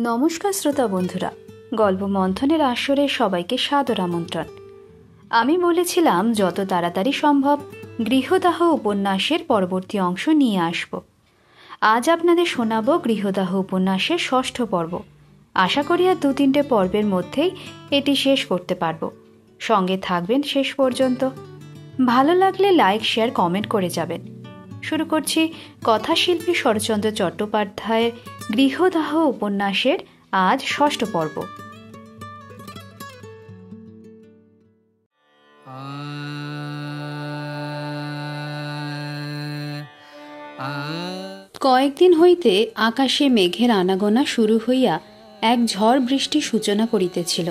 নমস্কার শ্রোতা বন্ধুরা, গল্প মন্থনের আসরে সবাইকে সাদর আমন্ত্রণ। আমি বলেছিলাম যত তাড়াতাড়ি সম্ভব গৃহদাহ উপন্যাসের পরবর্তী অংশ নিয়ে আসব। আজ আপনাদের শোনাব গৃহদাহ উপন্যাসের ৬ষ্ঠ পর্ব। আশা করি আর ২-৩টে পর্বের মধ্যেই এটি শেষ করতে পারব। সঙ্গে থাকবেন শেষ পর্যন্ত। ভালো লাগলে লাইক, শেয়ার, কমেন্ট করে যাবেন। শুরু করছি কথাশিল্পী শরৎচন্দ্র চট্টোপাধ্যায়ের গৃহদাহ উপন্যাসের আজ ৬ষ্ঠ পর্ব। কয়েকদিন হইতে আকাশে মেঘের আনাগোনা শুরু হইয়া এক ঝড় বৃষ্টির সূচনা করিতেছিল।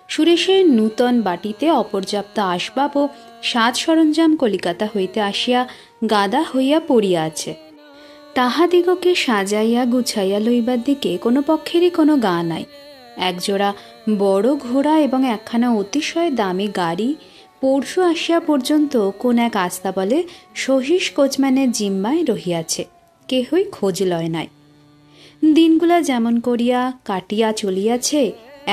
সুরেশের নূতন বাটিতে অপর্যাপ্ত আসবাব ও সাজ সরঞ্জাম কলিকাতা হইতে আসিয়া গাদা হইয়া পড়িয়া আছে। তাহাদিগকে সাজাইয়া গুছাইয়া লইবার দিকে কোনো পক্ষেরই কোনো গা নাই। একজোড়া বড় ঘোড়া এবং একখানা অতিশয় দামি গাড়ি পরশু আসিয়া পর্যন্ত কোন এক আস্তাবলে সহিস কোচম্যানের জিম্মায় রহিয়াছে, কেহই খোঁজ লয় নাই। দিনগুলা যেমন করিয়া কাটিয়া চলিয়াছে,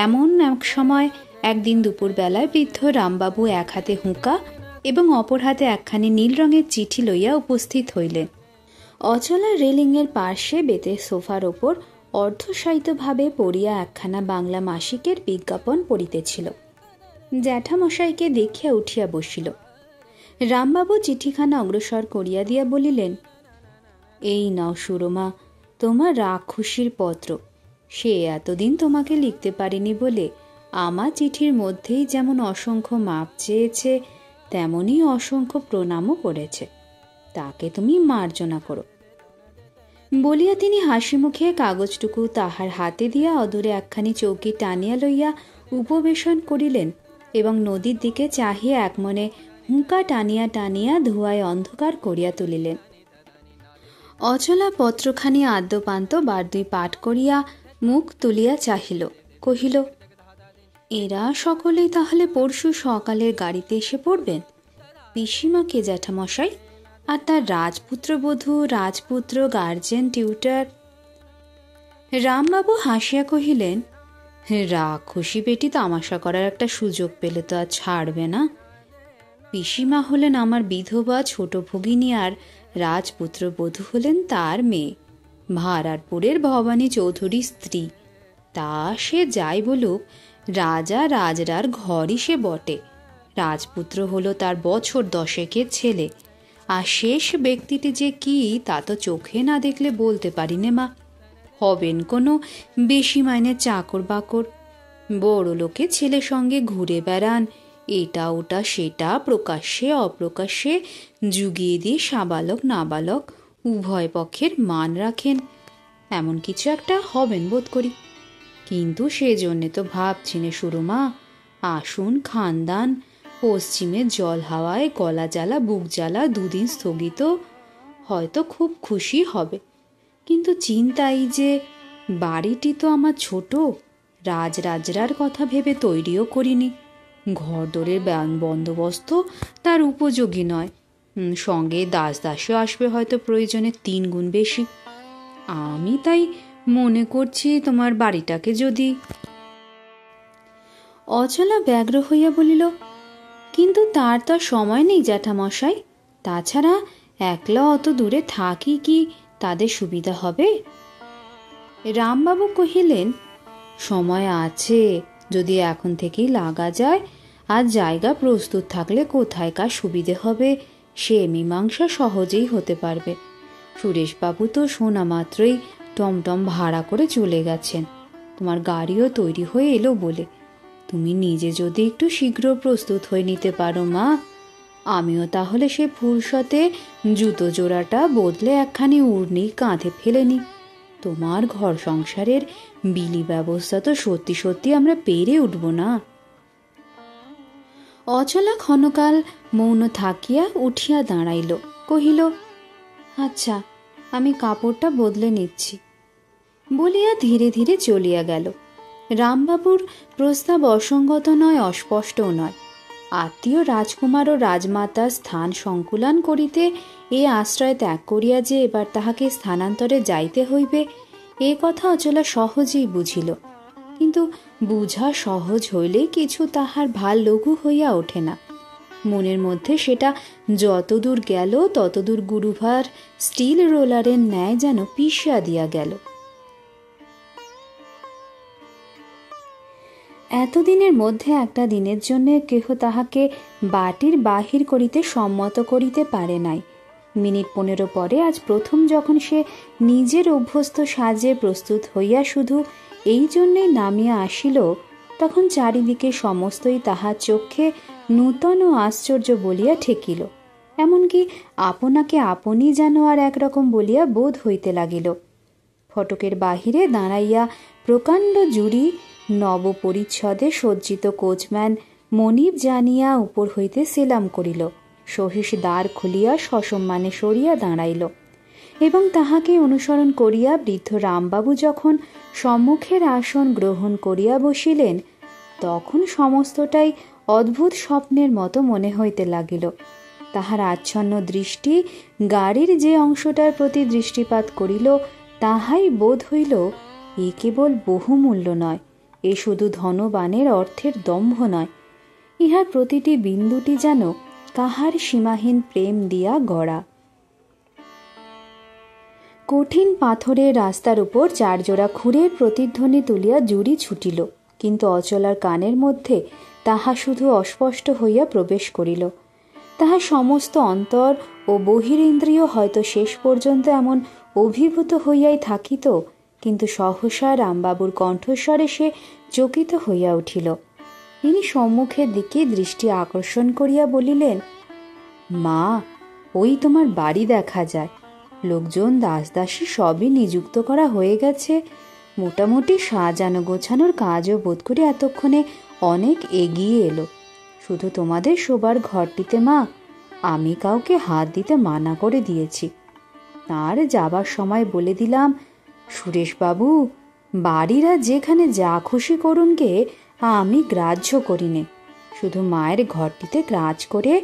এমন এক সময় একদিন দুপুরবেলায় বৃদ্ধ রামবাবু এক হাতে হুঁকা এবং অপর হাতে একখানি নীল রঙের চিঠি লইয়া উপস্থিত হইলেন। অচলা রেলিংয়ের পার্শ্বে বেতের সোফার ওপর অর্ধশায়িতভাবে পড়িয়া একখানা বাংলা মাসিকের বিজ্ঞাপন পড়িতেছিল। জ্যাঠামশাইকে দেখিয়া উঠিয়া বসিল। রামবাবু চিঠিখানা অগ্রসর করিয়া দিয়া বলিলেন, এই নাও সুরমা, তোমার রাক্ষসীর পত্র। সে এতদিন তোমাকে লিখতে পারিনি বলে আমার চিঠির মধ্যেই যেমন অসংখ্য মাপ চেয়েছে, তেমনি অসংখ্য প্রণামও করেছে। তাকে তুমি মার্জনা করো। বলিয়া তিনি হাসি মুখে কাগজটুকু তাহার হাতে দিয়া অদূরে একখানি চৌকি টানিয়া লইয়া উপবেশন করিলেন এবং নদীর দিকে চাহিয়া একমনে হুঁকা টানিয়া টানিয়া ধোঁয়ায় অন্ধকার করিয়া তুলিলেন। অচলা পত্রখানি আদ্যপান্ত বার দুই পাঠ করিয়া মুখ তুলিয়া চাহিল, কহিল, এরা সকলেই তাহলে পরশু সকালের গাড়িতে এসে পড়বেন? পিসিমা কে জ্যাঠামশাই? আর তার রাজপুত্রবধূ, রাজপুত্র, গার্জেন, টিউটার? রামবাবু হাসিয়া কহিলেন, রাক্ষসী বেটি তামাশা করার একটা সুযোগ পেলে তো আর ছাড়বে না। পিসিমা হলেন আমার বিধবা ছোট ভগিনী, আর রাজপুত্রবধূ হলেন তার মেয়ে, ভারারপুরের ভবানী চৌধুরী স্ত্রী। তা সে যাই বলুক, রাজা রাজরার ঘরই সে বটে। রাজপুত্র হলো তার বছর 10-এর ছেলে, আর শেষ ব্যক্তিটি যে কি তা তো চোখে না দেখলে বলতে পারি নে মা। হবেন কোনো বেশি মাইনে চাকর বাকর, বড় লোকে ছেলে সঙ্গে ঘুরে বেড়ান, এটা ওটা সেটা প্রকাশ্যে অপ্রকাশ্যে জুগিয়ে দিয়ে সাবালক নাবালক উভয় পক্ষের মান রাখেন। এমন কিছু একটা হবেন বোধ করি। কিন্তু সেজন্যে তো ভাবছি নে সুরমা, আসুন খানদান, পশ্চিমের জল হাওয়ায় গলা জ্বালা বুক জ্বালা 2 দিন স্থগিত, হয়তো খুব খুশি হবে। কিন্তু চিন্তাই যে বাড়িটি তো আমার ছোট, রাজরাজরার কথা ভেবে তৈরিও করিনি। ঘরদোরের বন্দোবস্ত তার উপযোগী নয়। সঙ্গে দাস দাসও আসবে হয়তো প্রয়োজনে 3 গুণ বেশি। আমি তাই মনে করছি তোমার বাড়িটাকে যদি। অচলা ব্যগ্র হইয়া বলিল, কিন্তু তার তো সময় নেই জ্যাঠামশাই। তাছাড়া একলা অত দূরে থাকি কি তাদের সুবিধা হবে? রামবাবু কহিলেন, সময় আছে, যদি এখন থেকেই লাগা যায়, আর জায়গা প্রস্তুত থাকলে কোথায়কার সুবিধে হবে সে মীমাংসা সহজেই হতে পারবে। সুরেশবাবু তো শোনা মাত্রই টমটম ভাড়া করে চলে গেছেন, তোমার গাড়িও তৈরি হয়ে এলো বলে। তুমি নিজে যদি একটু শীঘ্র প্রস্তুত হয়ে নিতে পারো মা, আমিও তাহলে সে ফুরসতে জুতো জোড়াটা বদলে একখানি উড়নি কাঁধে ফেলে নি। তোমার ঘর সংসারের বিলি ব্যবস্থা তো সত্যি সত্যি আমরা পেরে উঠব না। অচলা ক্ষণকাল মৌন থাকিয়া উঠিয়া দাঁড়াইল, কহিল, আচ্ছা, আমি কাপড়টা বদলে নিচ্ছি, বলিয়া ধীরে ধীরে চলিয়া গেল। রামবাবুর প্রস্তাব অসঙ্গত নয়, অস্পষ্টও নয়। আত্মীয় রাজকুমার ও রাজমাতার স্থান সংকুলান করিতে এ আশ্রয় ত্যাগ করিয়া যে এবার তাহাকে স্থানান্তরে যাইতে হইবে, এ কথা অচলা সহজেই বুঝিল, কিন্তু বুঝা সহজ হইলে কিছু তাহার ভাল লঘু হইয়া ওঠে না। মনের মধ্যে সেটা যতদূর গেল ততদূর গুরুভার স্টিল রোলারের ন্যায় যেন পিষিয়া দিয়া গেল। এতদিনের মধ্যে একটা দিনের জন্য কেহ তাহাকে বাটির বাহির করিতে সম্মত করিতে পারে নাই। মিনিট 15 পরে আজ প্রথম যখন সে নিজের অভ্যস্ত সাজে প্রস্তুত হইয়া শুধু এই জন্যেই নামিয়া আসিল, তখন চারিদিকে সমস্তই তাহার চক্ষে নূতন ও আশ্চর্য বলিয়া ঠেকিল। এমনকি আপনাকে আপনি যেন আর একরকম বলিয়া বোধ হইতে লাগিল। ফটকের বাহিরে দাঁড়াইয়া প্রকাণ্ড জুড়ি নবপরিচ্ছদে সজ্জিত কোচম্যান মনিব জানিয়া উপর হইতে সেলাম করিল। সহিস দ্বার খুলিয়া সসম্মানে সরিয়া দাঁড়াইল এবং তাহাকে অনুসরণ করিয়া বৃদ্ধ রামবাবু যখন সম্মুখের আসন গ্রহণ করিয়া বসিলেন, তখন সমস্তটাই অদ্ভুত স্বপ্নের মতো মনে হইতে লাগিল। তাহার আচ্ছন্ন দৃষ্টি গাড়ির যে অংশটার প্রতি দৃষ্টিপাত করিল, তাহাই বোধ হইল এ কেবল বহুমূল্য নয়, এ শুধু ধনবানের অর্থের দম্ভ নয়, ইহার প্রতিটি বিন্দুটি যেন কাহার সীমাহীন প্রেম দিয়া গড়া। কঠিন পাথরের রাস্তার উপর 4 জোড়া খুরের প্রতিধ্বনি তুলিয়া জুড়ি ছুটিল, কিন্তু অচলার কানের মধ্যে তাহা শুধু অস্পষ্ট হইয়া প্রবেশ করিল। তাহার সমস্ত অন্তর ও বহিরেন্দ্রিয় হয়তো শেষ পর্যন্ত এমন অভিভূত হইয়াই থাকিত, কিন্তু সহসা রামবাবুর কণ্ঠস্বরে সে চকিত হইয়া উঠিল। তিনি সম্মুখের দিকে দৃষ্টি আকর্ষণ করিয়া বলিলেন, মা, ওই তোমার বাড়ি দেখা যায়। লোকজন দাসদাসী সবই নিযুক্ত করা হয়ে গেছে। মোটামুটি সাজানো গোছানোর কাজও বোধ করি এতক্ষণে অনেক এগিয়ে এলো। শুধু তোমাদের শোবার ঘরটিতে মা আমি কাউকে হাত দিতে মানা করে দিয়েছি। তার যাবার সময় বলে দিলাম, সুরেশবাবু, বাড়িরা যেখানে যা খুশি করুনকে আমি গ্রাহ্য করিনে, শুধু মায়ের ঘরটিতে গ্রাজ করে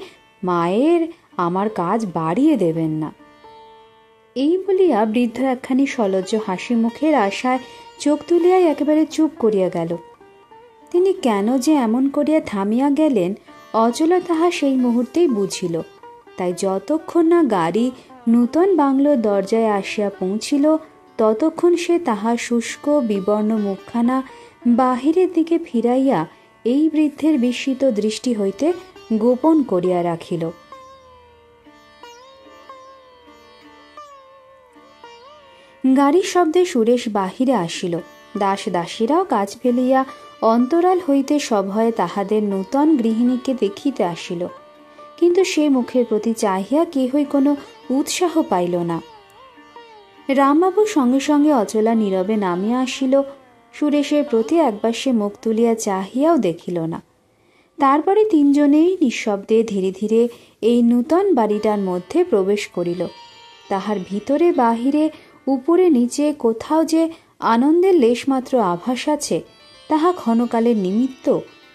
মায়ের আমার কাজ বাড়িয়ে দেবেন না। এই বলিয়া বৃদ্ধ একখানি সলজ্জ হাসি মুখের আশায় চোখ তুলিয়া একেবারে চুপ করিয়া গেল। তিনি কেন যে এমন করিয়া থামিয়া গেলেন অচলা তাহা সেই মুহূর্তেই বুঝিল। তাই যতক্ষণ না গাড়ি নূতন বাংলোর দরজায় আসিয়া পৌঁছিল, ততক্ষণ সে তাহার শুষ্ক বিবর্ণ মুখখানা বাহিরের দিকে ফিরাইয়া এই বৃদ্ধের বিস্মিত দৃষ্টি হইতে গোপন করিয়া রাখিল। গাড়ির শব্দে সুরেশ বাহিরে আসিল। দাস দাসীরাও কাজ ফেলিয়া অন্তরাল হইতে সভয়ে তাহাদের নূতন গৃহিণীকে দেখিতে আসিল, কিন্তু সে মুখের প্রতি চাহিয়া কেহই কোনো উৎসাহ পাইল না। রামবাবুর সঙ্গে সঙ্গে অচলা নীরবে নামিয়া আসিল। সুরেশের প্রতি একবার সে মুখ তুলিয়া চাহিয়াও দেখিল না। তারপরে 3 জনেই নিঃশব্দে ধীরে ধীরে এই নূতন বাড়িটার মধ্যে প্রবেশ করিল। তাহার ভিতরে বাহিরে উপরে নিচে কোথাও যে আনন্দের লেশমাত্র আভাস আছে, তাহা ক্ষণকালের নিমিত্ত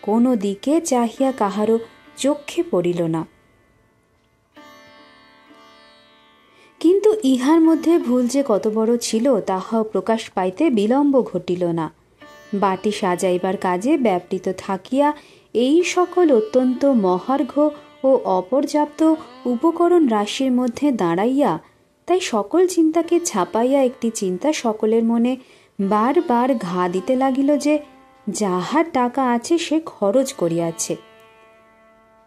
কোনো দিকে চাহিয়া কাহারও চক্ষে পড়িল না। কিন্তু ইহার মধ্যে ভুল যে কত বড় ছিল তাহাও প্রকাশ পাইতে বিলম্ব ঘটিল না। বাটি সাজাইবার কাজে ব্যাপৃত থাকিয়া এই সকল অত্যন্ত মহার্ঘ ও অপর্যাপ্ত উপকরণ রাশির মধ্যে দাঁড়াইয়া, তাই সকল চিন্তাকে ছাপাইয়া একটি চিন্তা সকলের মনে বারবার ঘা দিতে লাগিল যে যাহার টাকা আছে সে খরচ করিয়াছে।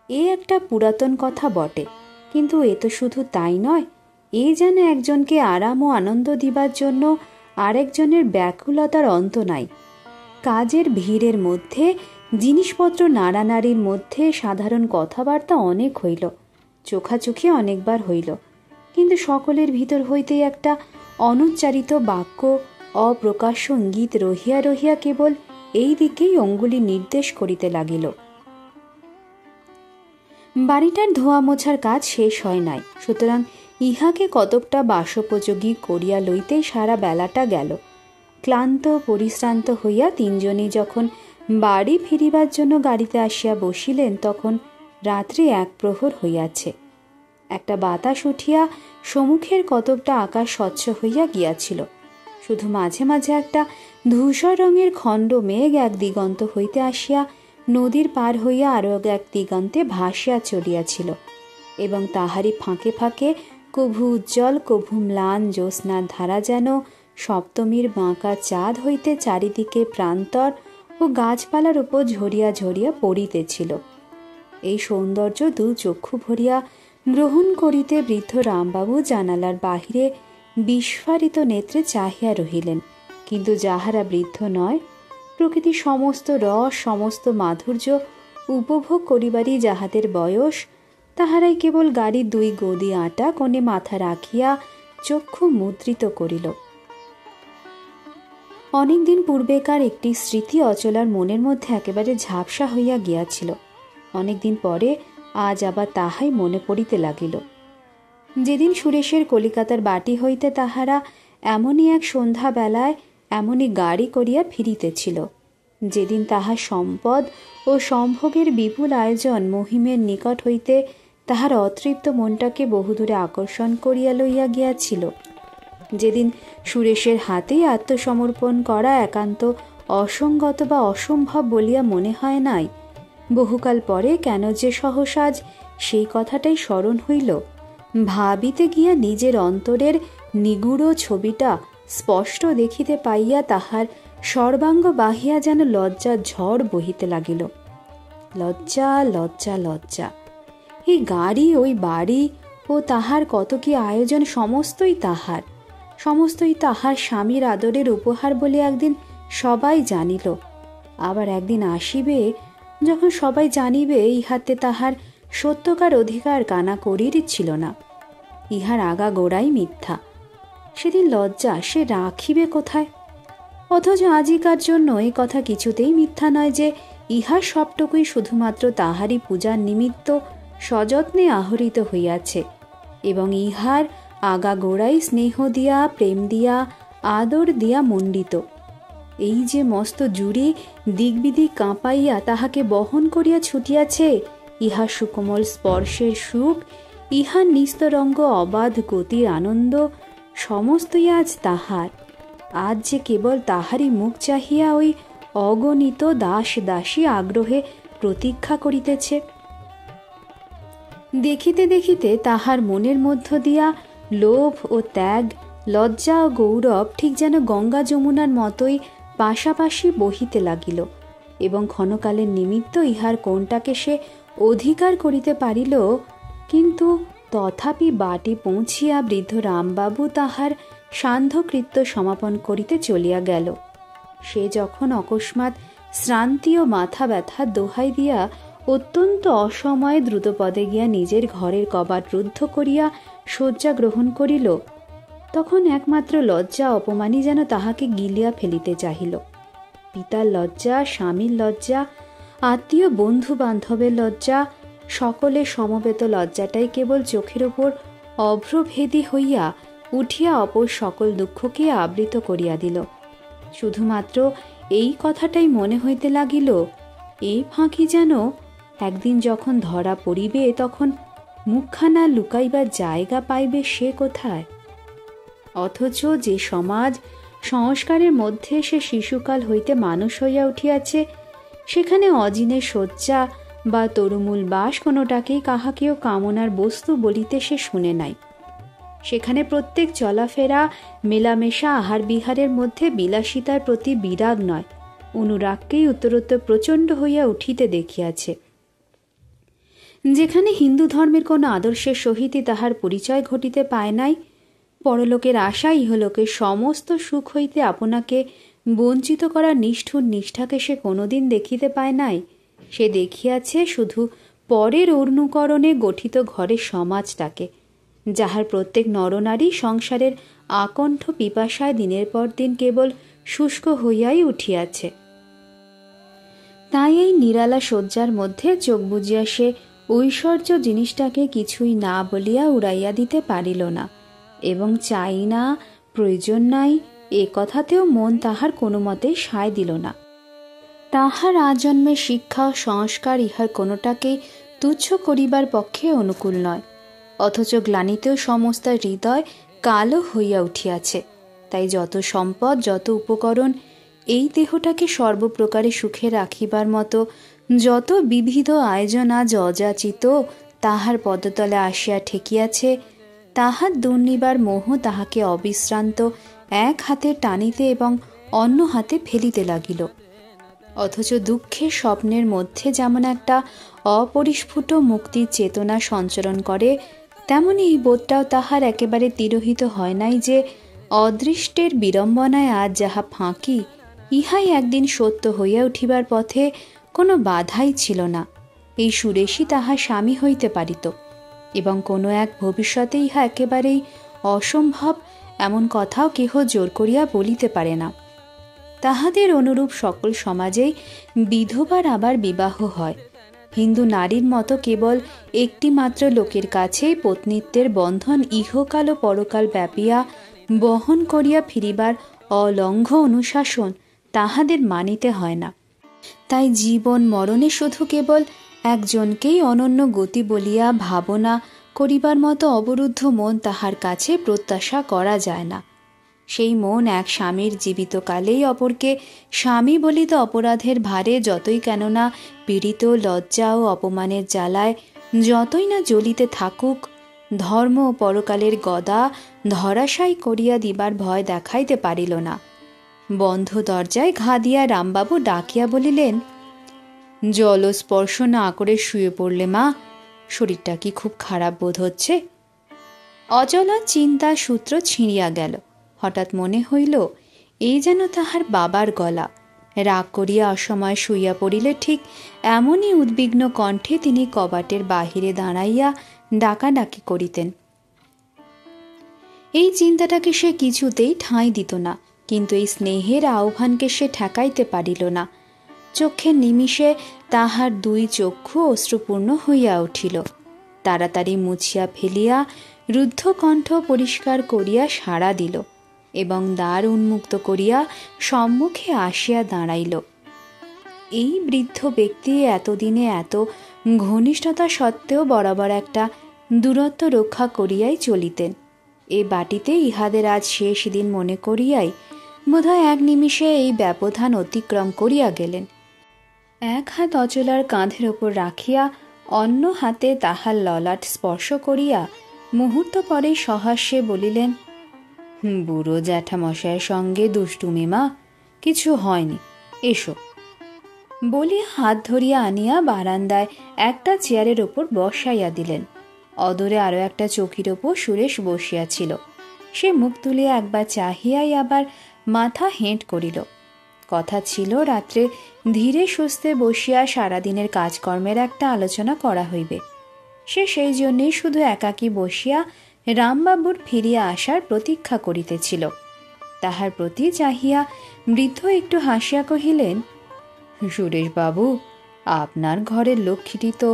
এ একটা পুরাতন কথা বটে, কিন্তু এ তো শুধু তাই নয়, এ যেন একজনকে আরাম ও আনন্দ দিবার জন্য আরেকজনের ব্যাকুলতার অন্ত নাই। কাজের ভিড়ের মধ্যে, জিনিসপত্র নাড়ানাড়ির মধ্যে সাধারণ কথাবার্তা অনেক হইল, চোখাচোখি অনেকবার হইল, কিন্তু সকলের ভিতর হইতেই একটা অনুচ্চারিত বাক্য, অপ্রকাশ্য ইঙ্গিত রহিয়া রহিয়া কেবল এই দিকেই অঙ্গুলি নির্দেশ করিতে লাগিল। বাড়িটার ধোয়া মোছার কাজ শেষ হয় নাই, সুতরাং ইহাকে কতকটা বাসোপযোগী করিয়া লইতেই সারা বেলাটা গেল। ক্লান্ত পরিশ্রান্ত হইয়া 3 জনই যখন বাড়ি ফিরিবার জন্য গাড়িতে আসিয়া বসিলেন, তখন রাত্রি 1 প্রহর হইয়াছে। একটা বাতাস উঠিয়া সমুখের কতকটা আকাশ স্বচ্ছ হইয়া গিয়াছিল। শুধু মাঝে মাঝে একটা ধূসর রঙের খণ্ড মেঘ এক দিগন্ত হইতে আসিয়া নদীর পার হইয়া আরো এক দিগন্তে ভাসিয়া চলিয়াছিল, এবং তাহারই ফাঁকে ফাঁকে কভু উজ্জ্বল কভু ম্লান জ্যোৎস্নার ধারা যেন সপ্তমীর বাঁকা চাঁদ হইতে চারিদিকে প্রান্তর ও গাছপালার উপর ঝরিয়া ঝরিয়া পড়িতেছিল। এই সৌন্দর্য দু চক্ষু ভরিয়া গ্রহণ করিতে বৃদ্ধ রামবাবু জানালার বাহিরে বিস্ফারিত নেত্রে চাহিয়া রহিলেন। কিন্তু যাহারা বৃদ্ধ নয়, প্রকৃতির সমস্ত রস সমস্ত মাধুর্য উপভোগ করিবারই যাহাদের বয়স, তাহারাই কেবল গাড়ির 2 গদি আটা কোণে মাথা রাখিয়া চক্ষু মুদ্রিত করিল। অনেকদিন পূর্বেকার একটি স্মৃতি অচলার মনের মধ্যে একেবারে ঝাপসা হইয়া গিয়াছিল। অনেকদিন পরে আজ আবার তাহাই মনে পড়িতে লাগিল। যেদিন সুরেশের কলিকাতার বাটি হইতে তাহারা এমনই এক সন্ধ্যা বেলায় এমনই গাড়ি করিয়া ফিরিতেছিল, যেদিন তাহার সম্পদ ও সম্ভোগের বিপুল আয়োজন মহিমের নিকট হইতে তাহার অতৃপ্ত মনটাকে বহুদূরে আকর্ষণ করিয়া লইয়া গিয়াছিল, যেদিন সুরেশের হাতেই আত্মসমর্পণ করা একান্ত অসঙ্গত বা অসম্ভব বলিয়া মনে হয় নাই, বহুকাল পরে কেন যে সহসাজ সেই কথাটাই স্মরণ হইল। ভাবিতে গিয়া নিজের অন্তরের নিগূঢ় ছবিটা স্পষ্ট দেখিতে পাইয়া তাহার সর্বাঙ্গ বাহিয়া যেন লজ্জার ঝড় বহিতে লাগিল। লজ্জা লজ্জা লজ্জা! এই গাড়ি, ওই বাড়ি ও তাহার কত কি আয়োজন সমস্তই তাহার স্বামীর আদরের উপহার বলে একদিন সবাই জানিল। আবার একদিন আসিবে যখন সবাই জানিবে ইহাতে তাহার সত্যকার অধিকার কানাকড়ির ছিল না, ইহার আগা গোড়াই মিথ্যা। সেদিন লজ্জা সে রাখিবে কোথায়? অথচ আজিকার জন্য এই কথা কিছুতেই মিথ্যা নয় যে ইহার সবটুকুই শুধুমাত্র তাহারই পূজার নিমিত্ত সযত্নে আহরিত হইয়াছে, এবং ইহার আগা গোড়াই স্নেহ দিয়া, প্রেম দিয়া, আদর দিয়া মণ্ডিত। এই যে মস্ত জুড়ি দিগবিদিক কাঁপাইয়া তাহাকে বহন করিয়া ছুটিয়াছে, ইহার সুকোমল স্পর্শের সুখ, ইহার নিস্তরঙ্গ অবাধ গতির আনন্দ সমস্তই আজ তাহার। আজ যে কেবল তাহারই মুখ চাহিয়া ওই অগণিত দাস দাসী আগ্রহে প্রতীক্ষা করিতেছে। দেখিতে দেখিতে তাহার মনের মধ্য দিয়া লোভ ও ত্যাগ, লজ্জা ও গৌরব ঠিক যেন গঙ্গা যমুনার মতোই পাশাপাশি বহিতে লাগিল, এবং ক্ষণকালের নিমিত্ত ইহার কোনটাকে সে অধিকার করিতে পারিল। কিন্তু তথাপি বাটি পৌঁছিয়া বৃদ্ধ রামবাবু তাহার সান্ধ্যকৃত্য সমাপন করিতে চলিয়া গেল। সে যখন অকস্মাৎ শ্রান্তি ও মাথা ব্যথার দোহাই দিয়া অত্যন্ত অসময়ে দ্রুতপদে গিয়া নিজের ঘরের কবাট রুদ্ধ করিয়া শয্যা গ্রহণ করিল, তখন একমাত্র লজ্জা অপমানই যেন তাহাকে গিলিয়া ফেলিতে চাহিল। পিতার লজ্জা, স্বামীর লজ্জা, আত্মীয় বন্ধু বান্ধবের লজ্জা, সকলের সমবেত লজ্জাটাই কেবল চোখের ওপর অভ্রভেদী হইয়া উঠিয়া অপর সকল দুঃখকে আবৃত করিয়া দিল। শুধুমাত্র এই কথাটাই মনে হইতে লাগিল, এই ফাঁকি যেন একদিন যখন ধরা পড়িবে তখন মুখখানা লুকাইবার জায়গা পাইবে সে কোথায়? অথচ যে সমাজ সংস্কারের মধ্যে সে শিশুকাল হইতে মানুষ হইয়া উঠিয়াছে, সেখানে অজিনের শয্যা বা তরুমূল বাস কোনোটাকেই কাহাকেও কামনার বস্তু বলিতে সে শুনে নাই। সেখানে প্রত্যেক চলাফেরা, মেলামেশা, আহার বিহারের মধ্যে বিলাসিতার প্রতি বিরাগ নয়, অনুরাগকেই উত্তরোত্তর প্রচণ্ড হইয়া উঠিতে দেখিয়াছে। যেখানে হিন্দু ধর্মের কোনো আদর্শের সহিতই তাহার পরিচয় ঘটিতে পায় নাই, পরলোকের আশা ইহলোকের সমস্ত সুখ হইতে আপনাকে বঞ্চিত করার নিষ্ঠুর নিষ্ঠাকে সে কোনোদিন দেখিতে পায় নাই, সে দেখিয়াছে শুধু পরের অনুকরণে গঠিত ঘরের সমাজটাকে, যাহার প্রত্যেক নরনারী সংসারের আকণ্ঠ পিপাসায় দিনের পর দিন কেবল শুষ্ক হইয়াই উঠিয়াছে। তাই এই নিরালা শয্যার মধ্যে চোখ বুজিয়া সে ঐশ্বর্য জিনিসটাকে কিছুই না বলিয়া উড়াইয়া দিতে পারিল না, এবং চাই না, প্রয়োজন নাই, এ কথাতেও মন তাহার কোনো মতেই সায় দিল না। তাহার আজন্মের শিক্ষা ও সংস্কার ইহার কোনোটাকেই তুচ্ছ করিবার পক্ষে অনুকূল নয়, অথচ গ্লানিতেও সমস্ত হৃদয় কালো হইয়া উঠিয়াছে। তাই যত সম্পদ, যত উপকরণ, এই দেহটাকে সর্বপ্রকারে সুখে রাখিবার মতো যত বিবিধ আয়োজন আজ অযাচিত তাহার পদতলে আসিয়া ঠেকিয়াছে, তাহার দুর্নিবার মোহ তাহাকে অবিশ্রান্ত এক হাতে টানিতে এবং অন্য হাতে ফেলিতে লাগিল। অথচ দুঃখের স্বপ্নের মধ্যে যেমন একটা অপরিস্ফুট মুক্তির চেতনা সঞ্চরণ করে, তেমনি এই বোধটাও তাহার একেবারে তিরোহিত হয় নাই যে অদৃষ্টের বিড়ম্বনায় আজ যাহা ফাঁকি, ইহাই একদিন সত্য হইয়া উঠিবার পথে কোনো বাধাই ছিল না। এই সুরেশই তাহার স্বামী হইতে পারিত এবং কোনো এক ভবিষ্যতে ইহা একেবারেই অসম্ভব এমন কথাও কেহ জোর করিয়া বলিতে পারে না। তাহাদের অনুরূপ সকল সমাজেই বিধবার আবার বিবাহ হয়। হিন্দু নারীর মতো কেবল একটি মাত্র লোকের কাছেই পত্নীত্বের বন্ধন ইহকাল ও পরকাল ব্যাপিয়া বহন করিয়া ফিরিবার অলঙ্ঘ অনুশাসন তাহাদের মানিতে হয় না। তাই জীবন মরণে শুধু কেবল একজনকেই অনন্য গতি বলিয়া ভাবনা করিবার মতো অবরুদ্ধ মন তাহার কাছে প্রত্যাশা করা যায় না। সেই মন এক স্বামীর জীবিতকালেই অপরকে স্বামী বলিত অপরাধের ভারে যতই কেননা পীড়িত, লজ্জা ও অপমানের জ্বালায় যতই না জ্বলিতে থাকুক, ধর্ম ও পরকালের গদা ধরাশায়ী করিয়া দিবার ভয় দেখাইতে পারিল না। বন্ধ দরজায় ঘা দিয়া রামবাবু ডাকিয়া বলিলেন, জলস্পর্শ না করে শুয়ে পড়লে মা? শরীরটা কি খুব খারাপ বোধ হচ্ছে? অচলা চিন্তা সূত্র ছিঁড়িয়া গেল। হঠাৎ মনে হইল এই যেন তাহার বাবার গলা। রাগ করিয়া অসময় শুইয়া পড়িলে ঠিক এমনই উদ্বিগ্ন কণ্ঠে তিনি কবাটের বাহিরে দাঁড়াইয়া ডাকাডাকি করিতেন। এই চিন্তাটাকে সে কিছুতেই ঠাঁই দিত না, কিন্তু এই স্নেহের আহ্বানকে সে ঠেকাইতে পারিল না। চক্ষের নিমিষে তাহার দুই চক্ষু অশ্রুপূর্ণ হইয়া উঠিল। তাড়াতাড়ি মুছিয়া ফেলিয়া রুদ্ধ কণ্ঠ পরিষ্কার করিয়া সাড়া দিল এবং দ্বার উন্মুক্ত করিয়া সম্মুখে আসিয়া দাঁড়াইল। এই বৃদ্ধ ব্যক্তি এতদিনে এত ঘনিষ্ঠতা সত্ত্বেও বরাবর একটা দূরত্ব রক্ষা করিয়াই চলিতেন। এ বাটিতে ইহাদের আজ শেষ দিন মনে করিয়াই বোধহয় এক নিমিষে এই ব্যবধান অতিক্রম করিয়া গেলেন। এক হাত অচলার কাঁধের ওপর রাখিয়া অন্য হাতে তাহার ললাট স্পর্শ করিয়া মুহূর্ত পরে সহাস্যে বলিলেন, বুড়ো জ্যাঠামশায়ের সঙ্গে দুষ্টুমি মা, কিছু হয়নি, এসো। বলিয়া হাত ধরিয়া আনিয়া বারান্দায় একটা চেয়ারের ওপর বসাইয়া দিলেন। অদূরে আরো একটা চৌকির ওপর সুরেশ বসিয়াছিল। সে মুখ তুলিয়া একবার চাহিয়াই আবার মাথা হেঁট করিল। কথা ছিল রাত্রে ধীরে সুস্থে বসিয়া সারাদিনের কাজকর্মের একটা আলোচনা করা হইবে। সে সেই জন্যেই শুধু একাকী বসিয়া রামবাবুর ফিরিয়া আসার প্রতীক্ষা করিতেছিল। তাহার প্রতি চাহিয়া বৃদ্ধ একটু হাসিয়া কহিলেন, সুরেশবাবু, আপনার ঘরের লক্ষ্মীটি তো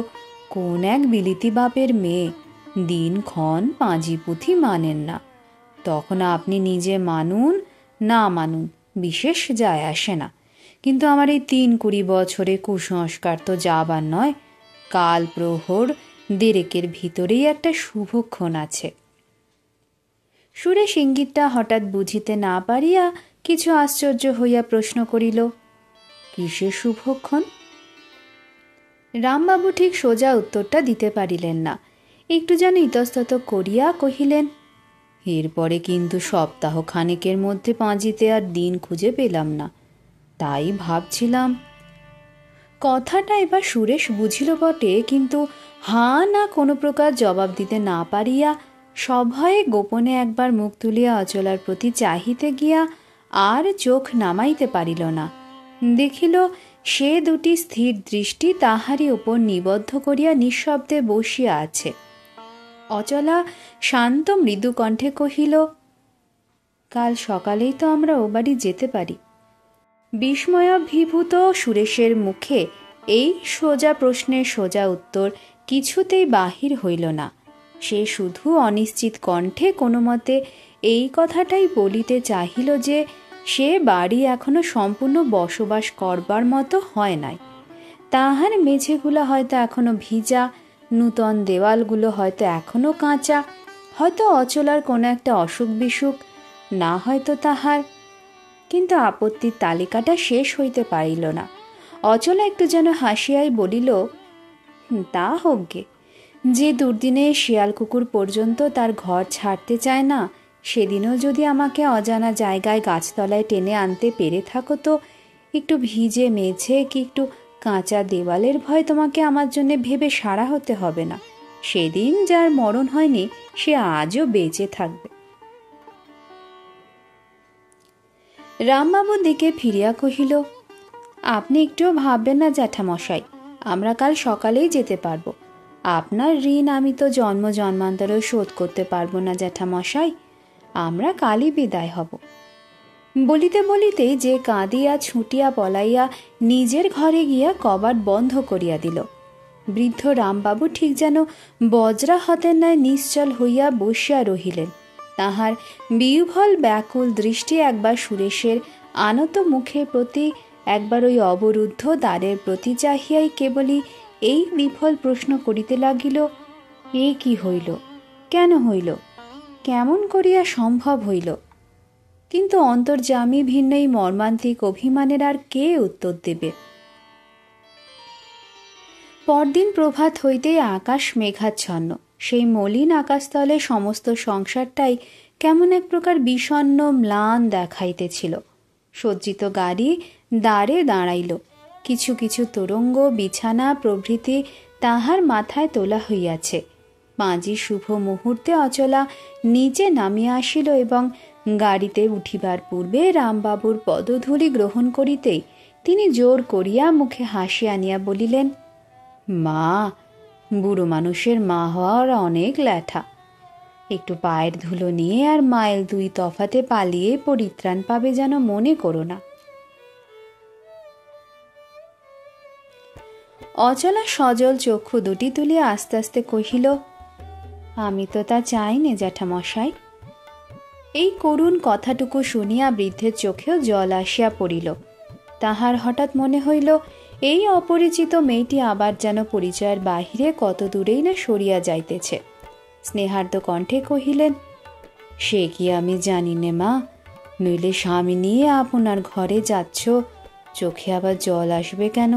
কোন এক বিলিতি বাপের মেয়ে, দিনক্ষণ পাঁজি পুঁথি মানেন না। তখন আপনি নিজে মানুন না মানুন বিশেষ যায় আসে না, কিন্তু আমার এই ৩-২০ বছরে কুসংস্কার তো যাবার নয়। কাল প্রহর ১.৫-এর ভিতরেই একটা শুভক্ষণ আছে। সুরেশ ইঙ্গিতটা হঠাৎ বুঝিতে না পারিয়া কিছু আশ্চর্য হইয়া প্রশ্ন করিল, কিসের শুভক্ষণ? রামবাবু ঠিক সোজা উত্তরটা দিতে পারিলেন না। একটু যেন ইতস্তত করিয়া কহিলেন, এরপরে কিন্তু সপ্তাহ খানেকের মধ্যে পাঁজিতে আর দিন খুঁজে পেলাম না, তাই ভাবছিলাম। কথাটা এবার সুরেশ বুঝিল বটে, কিন্তু হাঁ না কোনো প্রকার জবাব দিতে না পারিয়া সভয়ে গোপনে একবার মুখ তুলিয়া অচলার প্রতি চাহিতে গিয়া আর চোখ নামাইতে পারিল না। দেখিল সে দুটি স্থির দৃষ্টি তাহারই ওপর নিবদ্ধ করিয়া নিঃশব্দে বসিয়া আছে। অচলা শান্ত মৃদু কণ্ঠে কহিল, কাল সকালেই তো আমরা ও বাড়ি যেতে পারি। বিস্ময়াভিভূত সুরেশের মুখে এই সোজা প্রশ্নের সোজা উত্তর কিছুতেই বাহির হইল না। সে শুধু অনিশ্চিত কণ্ঠে কোনো মতে এই কথাটাই বলিতে চাহিল যে সে বাড়ি এখনো সম্পূর্ণ বসবাস করবার মতো হয় নাই। তাহার মেঝেগুলো হয়তো এখনো ভিজা, নূতন দেওয়ালগুলো হয়তো এখনো কাঁচা, হয়তো অচলার কোনো একটা অসুখ বিসুখ না হয়তো তাহার। কিন্তু আপত্তির তালিকাটা শেষ হইতে পারিল না। অচলা একটু যেন হাসিয়াই বলিল, তা হোক গে, যে দুর্দিনে শিয়াল কুকুর পর্যন্ত তার ঘর ছাড়তে চায় না, সেদিনও যদি আমাকে অজানা জায়গায় গাছতলায় টেনে আনতে পেরে থাকো, তো একটু ভিজে মেঝে কি একটু কাঁচা দেওয়ালের ভয় তোমাকে আমার জন্য ভেবে সারা হতে হবে না। সেদিন যার মরণ হয়নি সে আজও বেঁচে থাকবে। রামবাবুর দিকে ফিরিয়া কহিল, আপনি একটুও ভাববেন না জ্যাঠামশাই, আমরা কাল সকালেই যেতে পারবো। আপনার ঋণ আমি তো জন্ম জন্মান্তরেও শোধ করতে পারবো না জ্যাঠামশাই, আমরা কালই বিদায় হব। বলিতে বলিতে যে কাঁদিয়া ছুটিয়া পলাইয়া নিজের ঘরে গিয়া কবাট বন্ধ করিয়া দিল। বৃদ্ধ রামবাবু ঠিক যেন বজ্রা হতের ন্যায় নিশ্চল হইয়া বসিয়া রহিলেন। তাহার বিহ্বল ব্যাকুল দৃষ্টি একবার সুরেশের আনত মুখের প্রতি, একবার ওই অবরুদ্ধ দ্বারের প্রতি চাহিয়াই কেবলই এই বিফল প্রশ্ন করিতে লাগিল, এ কি হইল, কেন হইল, কেমন করিয়া সম্ভব হইল? কিন্তু অন্তর্যামী ভিন্ন এই মর্মান্তিক অভিমানের আর কে উত্তর দেবে? পরদিন প্রভাত হইতেই আকাশ মেঘাচ্ছন্ন। সেই মলিন আকাশতলে সমস্ত সংসারটাই কেমন এক প্রকার বিষণ্ণ ম্লান দেখাইতেছিল। সজ্জিত গাড়ি দ্বারে দাঁড়াইল। কিছু কিছু তোরঙ্গ বিছানা প্রভৃতি তাহার মাথায় তোলা হইয়াছে। পাঁজি শুভ মুহূর্তে অচলা নিচে নামিয়া আসিল এবং গাড়িতে উঠিবার পূর্বে রামবাবুর পদধূলি গ্রহণ করিতেই তিনি জোর করিয়া মুখে হাসি আনিয়া বলিলেন, মা, বুড়ো মানুষের মা হওয়ার অনেক ল্যাঠা। একটু পায়ের ধুলো নিয়ে আর মাইল 2 তফাতে পালিয়ে পরিত্রাণ পাবে যেন মনে করো না। অচলা সজল চক্ষু দুটি তুলিয়া আস্তে আস্তে কহিল, আমি তো তা চাই নে জ্যাঠামশাই। এই করুণ কথাটুকু শুনিয়া বৃদ্ধের চোখেও জল আসিয়া পড়িল। তাহার হঠাৎ মনে হইল, এই অপরিচিত মেয়েটি আবার যেন পরিচয়ের বাহিরে কত দূরেই না সরিয়া যাইতেছে। স্নেহার্দ কণ্ঠে কহিলেন, সে কি আমি জানি নে মা, নইলে স্বামী নিয়ে আপনার ঘরে যাচ্ছ, চোখে আবার জল আসবে কেন?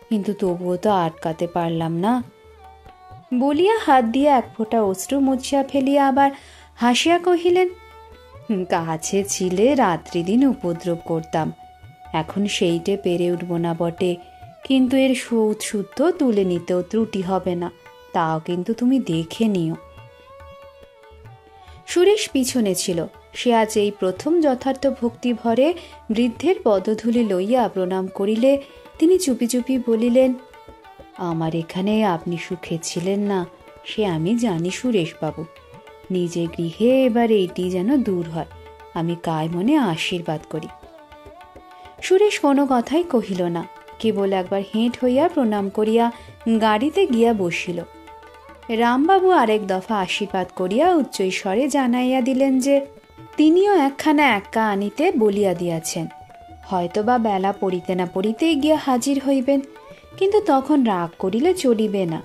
কিন্তু তবুও তো আটকাতে পারলাম না। বলিয়া হাত দিয়ে এক ফোঁটা অশ্রু মুছিয়া ফেলিয়া আবার হাসিয়া কহিলেন, কাছে ছিলে রাত্রিদিন উপদ্রব করতাম, এখন সেইটে পেরে উঠব না বটে, কিন্তু এর শুদ্ধ তুলে নিতেও ত্রুটি হবে না, তাও কিন্তু তুমি দেখে নিও। সুরেশ পিছনে ছিল। সে আজ এই প্রথম যথার্থ ভক্তি ভরে বৃদ্ধের পদধূলি লইয়া প্রণাম করিলে তিনি চুপি চুপি বলিলেন, আমার এখানে আপনি সুখে ছিলেন না সে আমি জানি সুরেশবাবু, নিজের গৃহে এবার এইটি যেন দূর হয়, আমি কায় মনে আশীর্বাদ করি। সুরেশ কোনো কথাই কহিল না, কেবল একবার হেঁট হইয়া প্রণাম করিয়া গাড়িতে গিয়া বসিল। রামবাবু আরেক দফা আশীর্বাদ করিয়া উচ্চৈস্বরে জানাইয়া দিলেন যে তিনিও একখানা এক্কা আনিতে বলিয়া দিয়াছেন, হয়তোবা বেলা পড়িতে না পড়িতেই গিয়া হাজির হইবেন, কিন্তু তখন রাগ করিলে চলিবে না।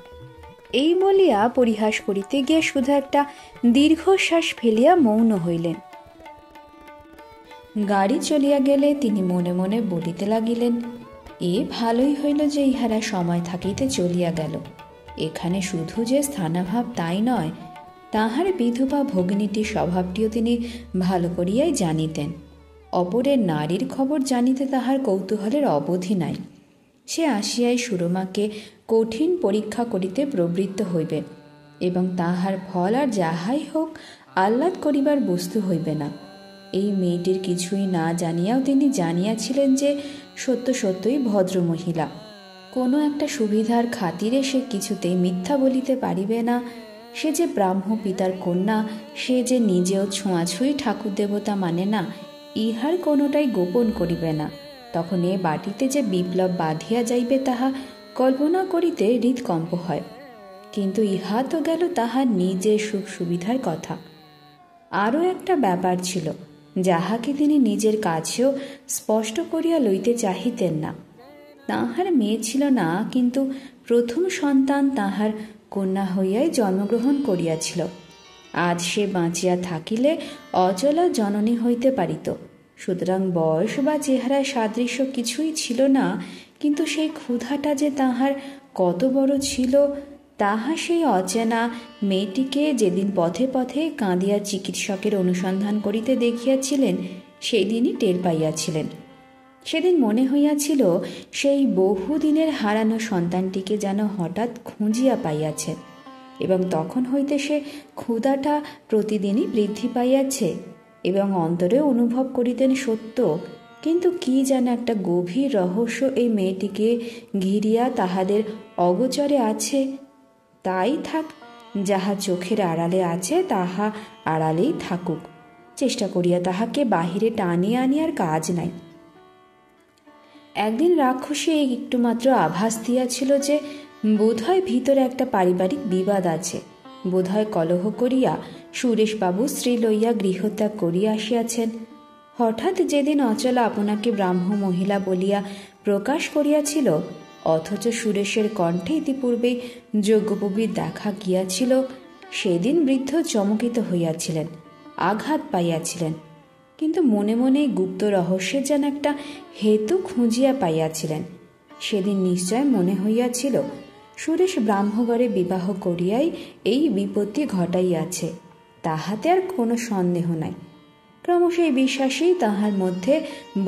এই বলিয়া পরিহাস করিতে গিয়া শুধু একটা দীর্ঘশ্বাস ফেলিয়া মৌন হইলেন। গাড়ি চলিয়া গেলে তিনি মনে মনে বলিতে লাগিলেন, এ ভালোই হইল যে ইহারা সময় থাকিতে চলিয়া গেল। এখানে শুধু যে স্থানাভাব তাই নয়, তাহার বিধবা ভগিনীটির স্বভাবটিও তিনি ভালো করিয়াই জানিতেন। অপরের নারীর খবর জানিতে তাহার কৌতূহলের অবধি নাই। সে আসিয়াই সুরমাকে কঠিন পরীক্ষা করিতে প্রবৃত্ত হইবে এবং তাহার ফল আর যাহাই হোক আহ্লাদ করিবার বস্তু হইবে না। এই মেয়েটির কিছুই না জানিয়াও তিনি জানিয়াছিলেন যে সত্য সত্যই ভদ্রমহিলা। কোনো একটা সুবিধার খাতিরে সে কিছুতেই মিথ্যা বলিতে পারিবে না। সে যে ব্রাহ্ম পিতার কন্যা, সে যে নিজেও ছোঁয়াছুঁই ঠাকুর দেবতা মানে না, ইহার কোনোটাই গোপন করিবে না। তখন এ বাটিতে যে বিপ্লব বাঁধিয়া যাইবে তাহা কল্পনা করিতে হৃদকম্প হয়। কিন্তু ইহা তো গেল তাহার নিজের সুখ সুবিধার কথা। আরও একটা ব্যাপার ছিল, যাহাকে তিনি নিজের কাছেও স্পষ্ট করিয়া লইতে চাহিতেন না। তাহার মেয়ে ছিল না, কিন্তু প্রথম সন্তান তাহার কন্যা হইয়াই জন্মগ্রহণ করিয়াছিল। আজ সে বাঁচিয়া থাকিলে অচলা জননী হইতে পারিত। সুতরাং বয়স বা চেহারায় সাদৃশ্য কিছুই ছিল না, কিন্তু সেই ক্ষুধাটা যে তাহার কত বড় ছিল তাহা সেই অচেনা মেয়েটিকে যেদিন পথে পথে কাঁদিয়া চিকিৎসকের অনুসন্ধান করিতে দেখিয়াছিলেন সেই দিনই টের পাইয়াছিলেন। সেদিন মনে হইয়াছিল সেই বহুদিনের হারানো সন্তানটিকে যেন হঠাৎ খুঁজিয়া পাইয়াছেন, এবং তখন হইতে সে ক্ষুধাটা প্রতিদিনই বৃদ্ধি পাইয়াছে এবং অন্তরে অনুভব করিতেন সত্য, কিন্তু কি যেন একটা গভীর রহস্য এই মেয়েটিকে ঘিরিয়া তাহাদের অগোচরে আছে। তাই থাক, যাহা চোখের আড়ালে আছে তাহা আড়ালেই থাকুক, চেষ্টা করিয়া তাহাকে বাহিরে টানিয়া আনিয়ার কাজ নাই। একদিন রাক্ষসী এই একটুমাত্র আভাস দিয়াছিল যে বোধহয় ভিতরে একটা পারিবারিক বিবাদ আছে। বোধহয় কলহ করিয়া সুরেশবাবু স্ত্রী লইয়া গৃহত্যাগ করিয়া আসিয়াছেন। হঠাৎ যেদিন অচলা আপনাকে ব্রাহ্ম মহিলা বলিয়া প্রকাশ করিয়াছিল, অথচ সুরেশের কণ্ঠে ইতিপূর্বেই যজ্ঞোপবীত দেখা গিয়াছিল, সেদিন বৃদ্ধ চমকিত হইয়াছিলেন, আঘাত পাইয়াছিলেন, কিন্তু মনে মনে গুপ্ত রহস্যের যেন একটা হেতু খুঁজিয়া পাইয়াছিলেন। সেদিন নিশ্চয় মনে হইয়াছিল সুরেশ ব্রাহ্মঘরে বিবাহ করিয়াই এই বিপত্তি ঘটাইয়াছে, তাহাতে আর কোনো সন্দেহ নাই। ক্রমশ এই বিশ্বাসই তাহার মধ্যে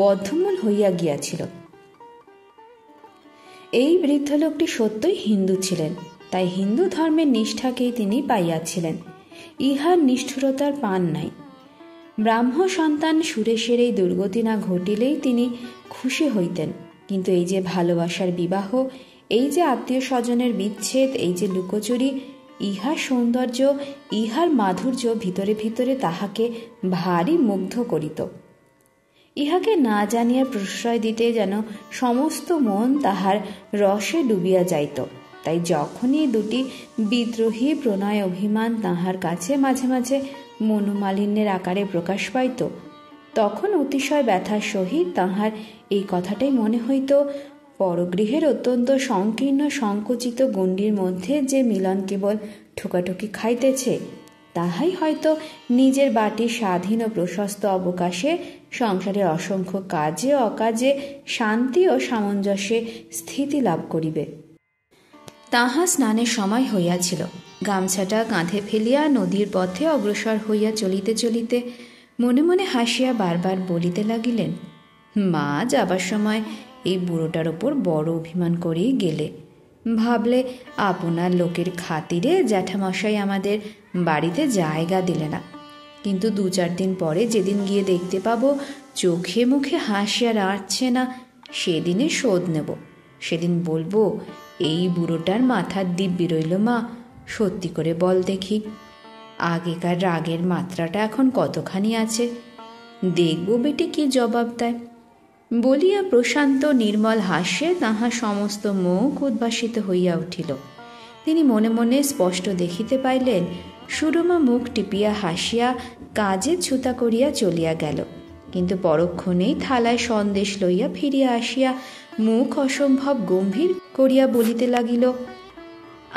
বদ্ধমূল হইয়া গিয়াছিল। এই বৃদ্ধ লোকটি সত্যই হিন্দু ছিলেন, তাই হিন্দু ধর্মের নিষ্ঠাকেই তিনি পাইয়াছিলেন, ইহার নিষ্ঠুরতার পান নাই। ব্রাহ্ম সন্তান সুরেশের এই দুর্গতি না ঘটিলেই তিনি খুশি হইতেন, কিন্তু এই যে ভালোবাসার বিবাহ, এই যে আত্মীয় স্বজনের বিচ্ছেদ, এই যে লুকোচুরি, ইহার সৌন্দর্য, ইহার মাধুর্য ভিতরে ভিতরে তাহাকে ভারী মুগ্ধ করিত। ইহাকে না জানিয়া প্রশ্রয় দিতে যেন সমস্ত মন তাহার রসে ডুবিয়া যাইত। তাই যখনই দুটি বিদ্রোহী প্রণয় অভিমান তাহার কাছে মাঝে মাঝে মনোমালিন্যের আকারে প্রকাশ পাইত, তখন অতিশয় ব্যথার সহিত তাহার এই কথাটাই মনে হইত, পরগৃহের অত্যন্ত সংকীর্ণ সংকুচিত গণ্ডির মধ্যে যে মিলন কেবল ঠোকাঠুকি খাইতেছে, তাহাই হয়তো নিজের বাটির স্বাধীন ও প্রশস্ত অবকাশে সংসারের অসংখ্য কাজে অকাজে শান্তি ও সামঞ্জস্যে স্থিতি লাভ করিবে। তাহা স্নানের সময় হইয়াছিল। গামছাটা কাঁধে ফেলিয়া নদীর পথে অগ্রসর হইয়া চলিতে চলিতে মনে মনে হাসিয়া বারবার বলিতে লাগিলেন, মা যাবার সময় এই বুড়োটার ওপর বড় অভিমান করেই গেলে। ভাবলে আপনার লোকের খাতিরে জ্যাঠামশাই আমাদের বাড়িতে জায়গা দিলে না, কিন্তু 2-4 দিন পরে যেদিন গিয়ে দেখতে পাবো চোখে মুখে হাসি আর আঁটছে না, সেদিনে শোধ নেব। সেদিন বলবো, এই বুড়োটার মাথার দিব্যি রইল মা, সত্যি করে বল দেখি, আগেকার রাগের মাত্রাটা এখন কতখানি আছে, দেখবো বেটি কি জবাব দেয়। বলিয়া প্রশান্ত নির্মল হাস্যে তাহার সমস্ত মুখ উদ্ভাসিত হইয়া উঠিল। তিনি মনে মনে স্পষ্ট দেখিতে পাইলেন সুরমা মুখ টিপিয়া হাসিয়া কাজে ছুতা করিয়া চলিয়া গেল, কিন্তু পরক্ষণেই থালায় সন্দেশ লইয়া ফিরিয়া আসিয়া মুখ অসম্ভব গম্ভীর করিয়া বলিতে লাগিল,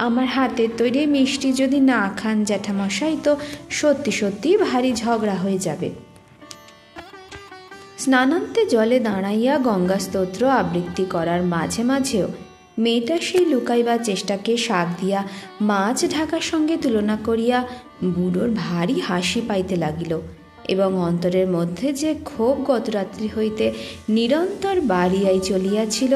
আমার হাতের তৈরি মিষ্টি যদি না খান জ্যাঠামশাই, তো সত্যি সত্যি ভারী ঝগড়া হয়ে যাবে। স্নানান্তে জলে দাঁড়াইয়া গঙ্গা স্তোত্র আবৃত্তি করার মাঝে মাঝেও মেয়েটা সেই লুকাইবার চেষ্টাকে শাক দিয়া মাছ ঢাকার সঙ্গে তুলনা করিয়া বুড়োর ভারী হাসি পাইতে লাগিল, এবং অন্তরের মধ্যে যে ক্ষোভ গতরাত্রি হইতে নিরন্তর বাড়িয়াই চলিয়াছিল,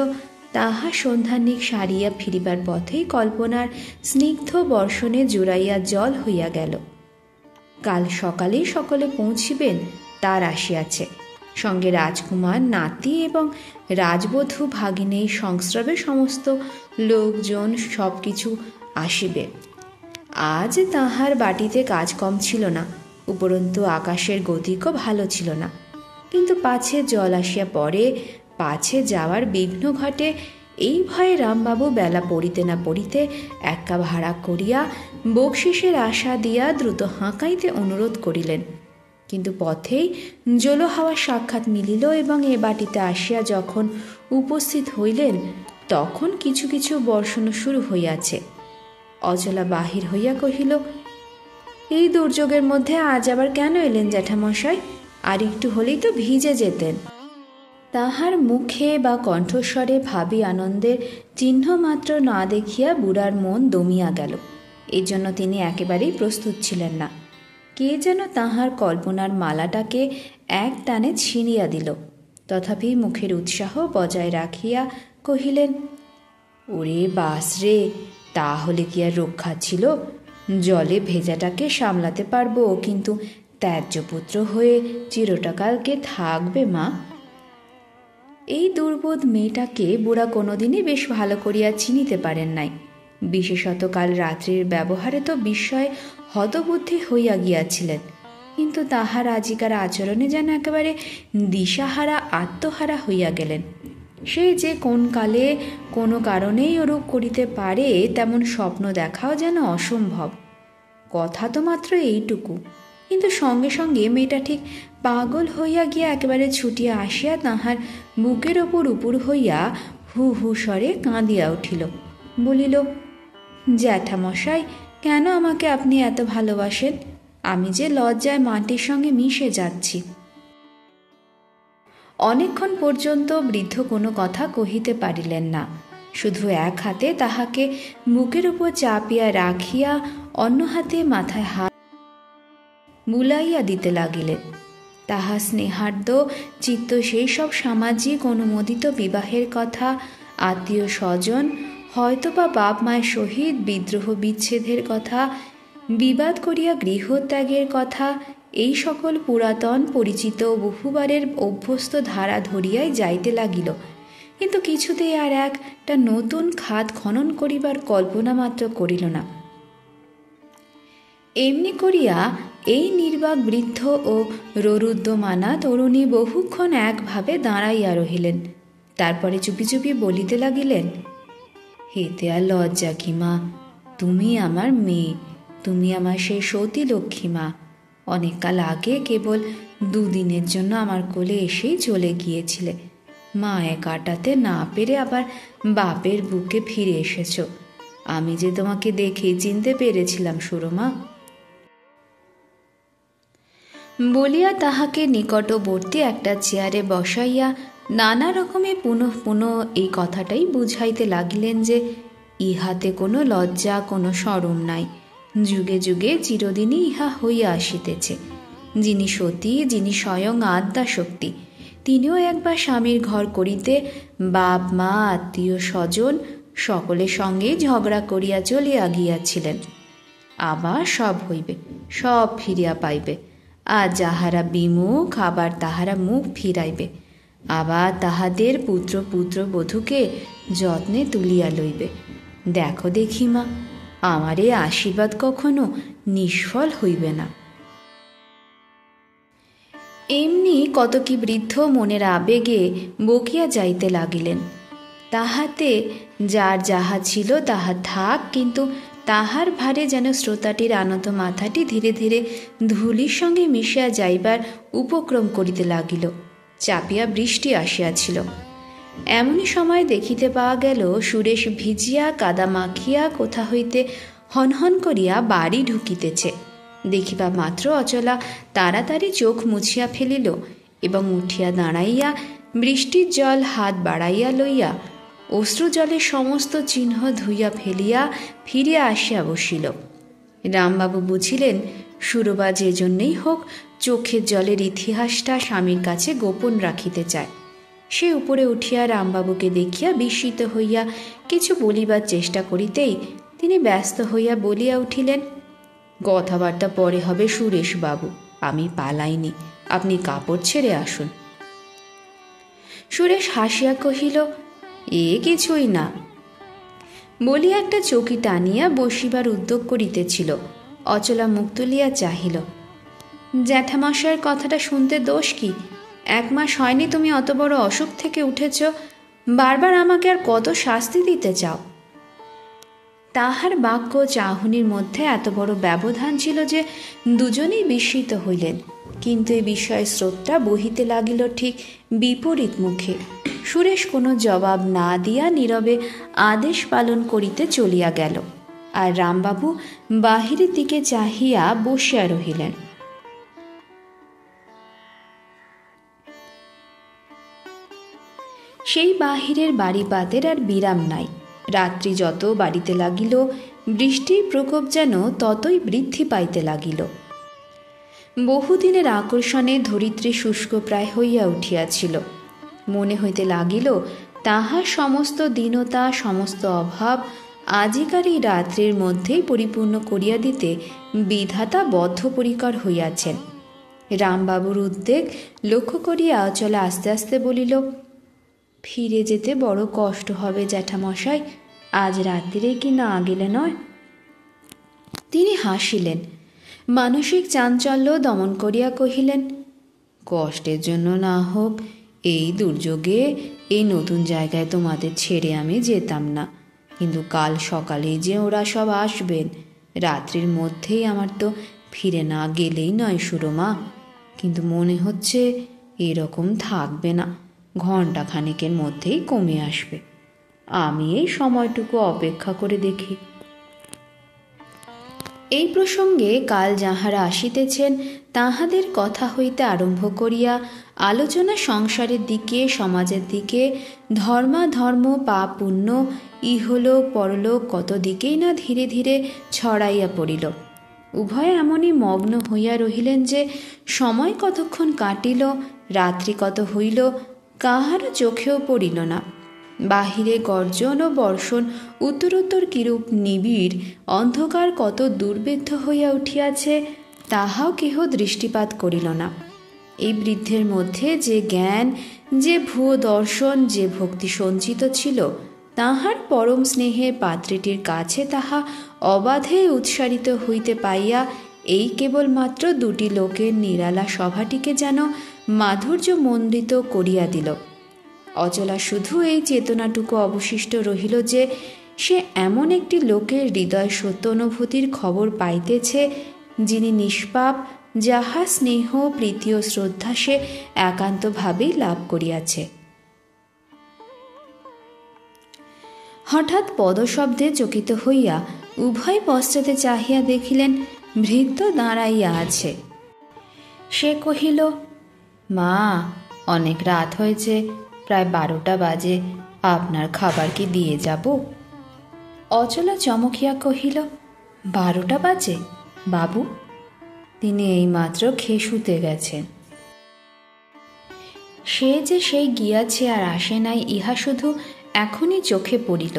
তাহা সন্ধ্যানিক সারিয়া ফিরিবার পথেই কল্পনার স্নিগ্ধ বর্ষণে জুড়াইয়া জল হইয়া গেল। কাল সকালেই সকলে পৌঁছিবেন তার আসিয়াছে, সঙ্গে রাজকুমার নাতি এবং রাজবধূ ভাগিনী সংস্রবে সমস্ত লোকজন সব কিছু আসিবে। আজ তাহার বাটিতে কাজ কম ছিল না, উপরন্তু আকাশের গতিকও ভালো ছিল না, কিন্তু পাছে জল আসিয়া পড়ে, পাছে যাওয়ার বিঘ্ন ঘটে, এই ভয়ে রামবাবু বেলা পড়িতে না পড়িতে একা ভাড়া করিয়া বকশিসের আশা দিয়া দ্রুত হাঁকাইতে অনুরোধ করিলেন। কিন্তু পথেই জল হাওয়া সাক্ষাৎ মিলিল, এবং এ বাটিতে আসিয়া যখন উপস্থিত হইলেন তখন কিছু কিছু বর্ষণ শুরু হইয়াছে। অচলা বাহির হইয়া কহিল, এই দুর্যোগের মধ্যে আজ আবার কেন এলেন জ্যাঠামশাই? আর একটু হলেই তো ভিজে যেতেন। তাহার মুখে বা কণ্ঠস্বরে ভাবী আনন্দের চিহ্ন মাত্র না দেখিয়া বুড়ার মন দমিয়া গেল। এই জন্য তিনি একেবারেই প্রস্তুত ছিলেন না। কে যেন তাহার কল্পনার মালাটাকে এক টানে ছিঁড়িয়া দিল। তথাপি মুখের উৎসাহ বজায় রাখিয়া কহিলেন, ওরে বাস রে, তাহলে কি আর রক্ষা ছিল? জলে ভেজাটাকে সামলাতে পারবো, কিন্তু ত্যায্যপুত্র হয়ে চিরটাকালকে থাকবে মা? এই দুর্বোধ মেয়েটাকে বুড়া কোনোদিনই বেশ ভালো করিয়া চিনিতে পারেন নাই। বিশেষত কাল রাত্রির ব্যবহারে তো বিস্ময়ে হতবুদ্ধি হইয়া গিয়াছিলেন। কিন্তু তাহার আজিকার আচরণে যেন একেবারে দিশাহারা আত্মহারা হইয়া গেলেন। সে যে কোন কালে কোনো কারণেই ওরূপ করিতে পারে তেমন স্বপ্ন দেখাও যেন অসম্ভব। কথা তো মাত্র এইটুকু, কিন্তু সঙ্গে সঙ্গে মেয়েটা ঠিক পাগল হইয়া গিয়া একেবারে ছুটিয়া আসিয়া তাহার বুকের ওপর উপুর হইয়া হু হু স্বরে কাঁদিয়া উঠিল। বলিল, জ্যাঠামশাই, কেন আমাকে আপনি এত ভালোবাসেন? আমি যে লজ্জায় মাটির সঙ্গে মিশে যাচ্ছি। অনেকক্ষণ পর্যন্ত বৃদ্ধ কোনো কথা কহিতে পারিলেন না। শুধু এক হাতে তাহাকে বুকের উপর চাপিয়া রাখিয়া অন্য হাতে মাথায় হাত বুলাইয়া দিতে লাগিলেন। তাহা স্নেহার্দ্র চিত্ত সেই সব সামাজিক অনুমোদিত বিবাহের কথা, আত্মীয় স্বজন, হয়তোবা বাপ মায়ের সহিত বিদ্রোহ বিচ্ছেদের কথা, বিবাদ করিয়া গৃহত্যাগের কথা, এই সকল পুরাতন পরিচিত বহুবারের অভ্যস্ত ধারা ধরিয়াই যাইতে লাগিল। কিন্তু কিছুতেই আর একটা নতুন খাত খনন করিবার কল্পনা মাত্র করিল না। এমনি করিয়া এই নির্বাক বৃদ্ধ ও ররুদ্যমানা তরুণী বহুক্ষণ একভাবে দাঁড়াইয়া রহিলেন। তারপরে চুপি চুপি বলিতে লাগিলেন, হেতে আর লজ্জা কি মা? তুমি আমার মেয়ে, তুমি আমার সেই সতী লক্ষ্মী মা। অনেককাল আগে কেবল দুদিনের জন্য আমার কোলে এসেই চলে গিয়েছিলে। মায়ে কাটাতে না পেরে আবার বাপের বুকে ফিরে এসেছ। আমি যে তোমাকে দেখেই চিনতে পেরেছিলাম সুরমা। বলিয়া তাহাকে নিকটবর্তী একটা চেয়ারে বসাইয়া নানা রকমে পুনঃ পুনঃ এই কথাটাই বুঝাইতে লাগিলেন যে ইহাতে কোনো লজ্জা, কোনো শরম নাই। যুগে যুগে চিরদিনই ইহা হইয়া আসিতেছে। যিনি সতী, যিনি স্বয়ং আদ্যা শক্তি, তিনিও একবার স্বামীর ঘর করিতে বাপ মা আত্মীয় স্বজন সকলের সঙ্গে ঝগড়া করিয়া চলিয়া গিয়াছিলেন। আবার সব হইবে, সব ফিরিয়া পাইবে। আর যাহারা বিমুখ আবার তাহারা মুখ ফিরাইবে, আবার তাহাদের পুত্র পুত্রবধূকে যত্নে তুলিয়া লইবে। দেখো দেখি মা, আমার এই আশীর্বাদ কখনো নিষ্ফল হইবে না। এমনি কত কি বৃদ্ধ মনের আবেগে বকিয়া যাইতে লাগিলেন। তাহাতে যার যাহা ছিল তাহা থাক, কিন্তু তাহার ভারে যেন শ্রোতাটির আনত মাথাটি ধীরে ধীরে ধূলির সঙ্গে মিশিয়া যাইবার উপক্রম করিতে লাগিল। চাপিয়া বৃষ্টি আসিয়াছিল। এমনই সময় দেখিতে পাওয়া গেল সুরেশ ভিজিয়া কাদা মাখিয়া কোথা হইতে হনহন করিয়া বাড়ি ঢুকিতেছে। দেখিবা মাত্র অচলা তাড়াতাড়ি চোখ মুছিয়া ফেলিল এবং উঠিয়া দাঁড়াইয়া বৃষ্টির জল হাত বাড়াইয়া লইয়া অশ্রু জলের সমস্ত চিহ্ন ধুইয়া ফেলিয়া ফিরিয়া আসিয়া বসিল। রামবাবু বুঝিলেন সুরবা যে জন্যেই হোক চোখের জলের ইতিহাসটা স্বামীর কাছে গোপন রাখিতে চায়। সে উপরে উঠিয়া রামবাবুকে দেখিয়া বিস্মিত হইয়া কিছু বলিবার চেষ্টা করিতেই তিনি ব্যস্ত হইয়া বলিয়া উঠিলেন, কথাবার্তা পরে হবে সুরেশ বাবু, আমি পালাইনি, আপনি কাপড় ছেড়ে আসুন। সুরেশ হাসিয়া কহিল, এ কিছুই না বলিয়া একটা চৌকি টানিয়া বসিবার উদ্যোগ করিতেছিল। অচলা মুখ তুলিয়া চাহিল। জ্যাঠামশায়ের কথাটা শুনতে দোষ কি? 1 মাস হয়নি তুমি অত বড় অসুখ থেকে উঠেছ, বারবার আমাকে আর কত শাস্তি দিতে চাও? তাহার বাক্য চাহনির মধ্যে এত বড় ব্যবধান ছিল যে দুজনেই বিস্মিত হইলেন। কিন্তু এই বিষয়ে স্রোতটা বহিতে লাগিল ঠিক বিপরীত মুখে। সুরেশ কোনো জবাব না দিয়া নীরবে আদেশ পালন করিতে চলিয়া গেল। আর রামবাবু বাহিরের দিকে চাহিয়া বসিয়া রহিলেন। সেই বাহিরের বাড়িপাতের আর বিরাম নাই। রাত্রি যত বাড়িতে লাগিল, বৃষ্টির প্রকোপ যেন ততই বৃদ্ধি পাইতে লাগিল। বহুদিনের আকর্ষণে ধরিত্রী শুষ্ক প্রায় হইয়া উঠিয়াছিল। মনে হইতে লাগিল তাহার সমস্ত দীনতা, সমস্ত অভাব আজিকার এই রাত্রির মধ্যেই পরিপূর্ণ করিয়া দিতে বিধাতা বদ্ধপরিকর হইয়াছেন। রামবাবুর উদ্বেগ লক্ষ্য করিয়া অচলা আস্তে আস্তে বলিল, ফিরে যেতে বড় কষ্ট হবে জ্যাঠামশাই, আজ রাত্রিরে কি না গেলে নয়? তিনি হাসিলেন, মানসিক চাঞ্চল্য দমন করিয়া কহিলেন, কষ্টের জন্য না হোক, এই দুর্যোগে এই নতুন জায়গায় তোমাদের ছেড়ে আমি যেতাম না, কিন্তু কাল সকালেই যে ওরা সব আসবেন, রাত্রির মধ্যেই আমার তো ফিরে না গেলেই নয় সুরমা। কিন্তু মনে হচ্ছে এরকম থাকবে না, ঘণ্টা খানেকের মধ্যেই কমে আসবে। আমি এই সময়টুকু অপেক্ষা করে দেখি। এই প্রসঙ্গে কাল যাহারা আসিতেছেন তাহাদের কথা হইতে আরম্ভ করিয়া আলোচনা সংসারের দিকে, সমাজের দিকে, ধর্মাধর্ম, পাপ পুণ্য, ইহলোক পরলোক কত দিকেই না ধীরে ধীরে ছড়াইয়া পড়িল। উভয়ে এমনই মগ্ন হইয়া রহিলেন যে সময় কতক্ষণ কাটিল, রাত্রি কত হইল, কাহারও চোখেও পড়িল না। বাহিরে গর্জন ও বর্ষণ উত্তরোত্তর কিরূপ নিবিড়, অন্ধকার কত দুর্বেদ্য হইয়া উঠিয়াছে, তাহাও কেহ দৃষ্টিপাত করিল না। এই বৃদ্ধের মধ্যে যে জ্ঞান, যে ভুয়ো দর্শন, যে ভক্তি সঞ্চিত ছিল, তাহার পরম স্নেহে পাত্রীটির কাছে তাহা অবাধে উৎসারিত হইতে পাইয়া এই কেবলমাত্র দুটি লোকের নিরালা সভাটিকে যেন মাধুর্য মণ্ডিত করিয়া দিল। অচলা শুধু এই চেতনাটুকু অবশিষ্ট রহিল যে সে এমন একটি লোকের হৃদয় সত্য অনুভূতির খবর পাইতেছে, যিনি নিষ্পাপ, যাহার স্নেহ, প্রীতি ও শ্রদ্ধা সে একান্তভাবেই লাভ করিয়াছে। হঠাৎ পদশব্দে চকিত হইয়া উভয় পশ্চাতে চাহিয়া দেখিলেন ভৃত্য দাঁড়াইয়া আছে। সে কহিল, মা, অনেক রাত হয়েছে, প্রায় 12টা বাজে, আপনার খাবার কি দিয়ে যাব? অচলা চমকিয়া কহিল, 12টা বাজে বাবু? তিনি এইমাত্র খেয়ে শুতে গেছেন। সে যে সেই গিয়াছে আর আসে নাই, ইহা শুধু এখনই চোখে পড়িল।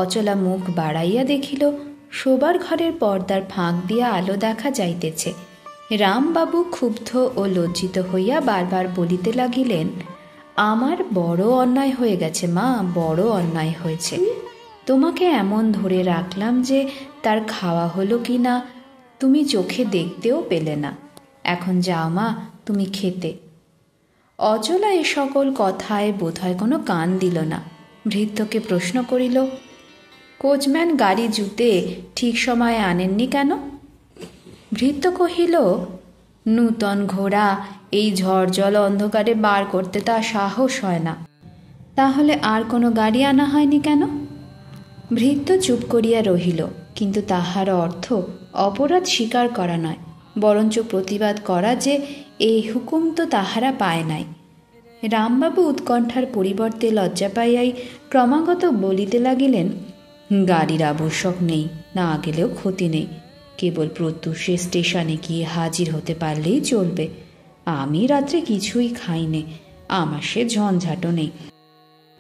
অচলা মুখ বাড়াইয়া দেখিল শোবার ঘরের পর্দার ফাঁক দিয়া আলো দেখা যাইতেছে। রামবাবু ক্ষুব্ধ ও লজ্জিত হইয়া বারবার বলিতে লাগিলেন, আমার বড় অন্যায় হয়ে গেছে মা, বড় অন্যায় হয়েছে। তোমাকে এমন ধরে রাখলাম যে তার খাওয়া হলো কি না তুমি চোখে দেখতেও পেলে না। এখন যাও মা, তুমি খেতে। অচলা এ সকল কথায় বোধহয় কোনো কান দিল না। ভৃত্যকে প্রশ্ন করিল, কোচম্যান গাড়ি জুতে ঠিক সময়ে আনেননি কেন? ভৃত্য কহিল, নূতন ঘোড়া এই ঝড় জল অন্ধকারে বার করতে তা সাহস হয় না। তাহলে আর কোনো গাড়ি আনা হয়নি কেন? ভৃত্য চুপ করিয়া রহিল, কিন্তু তাহার অর্থ অপরাধ স্বীকার করা নয়, বরঞ্চ প্রতিবাদ করা যে এই হুকুম তো তাহারা পায় নাই। রামবাবু উৎকণ্ঠার পরিবর্তে লজ্জা পাইয়াই ক্রমাগত বলিতে লাগিলেন, গাড়ির আবশ্যক নেই, না গেলেও ক্ষতি নেই, কেবল প্রত্যুষে স্টেশনে গিয়ে হাজির হতে পারলেই চলবে। আমি রাত্রে কিছুই খাইনি, আমার সে ঝঞ্ঝাটও নেই।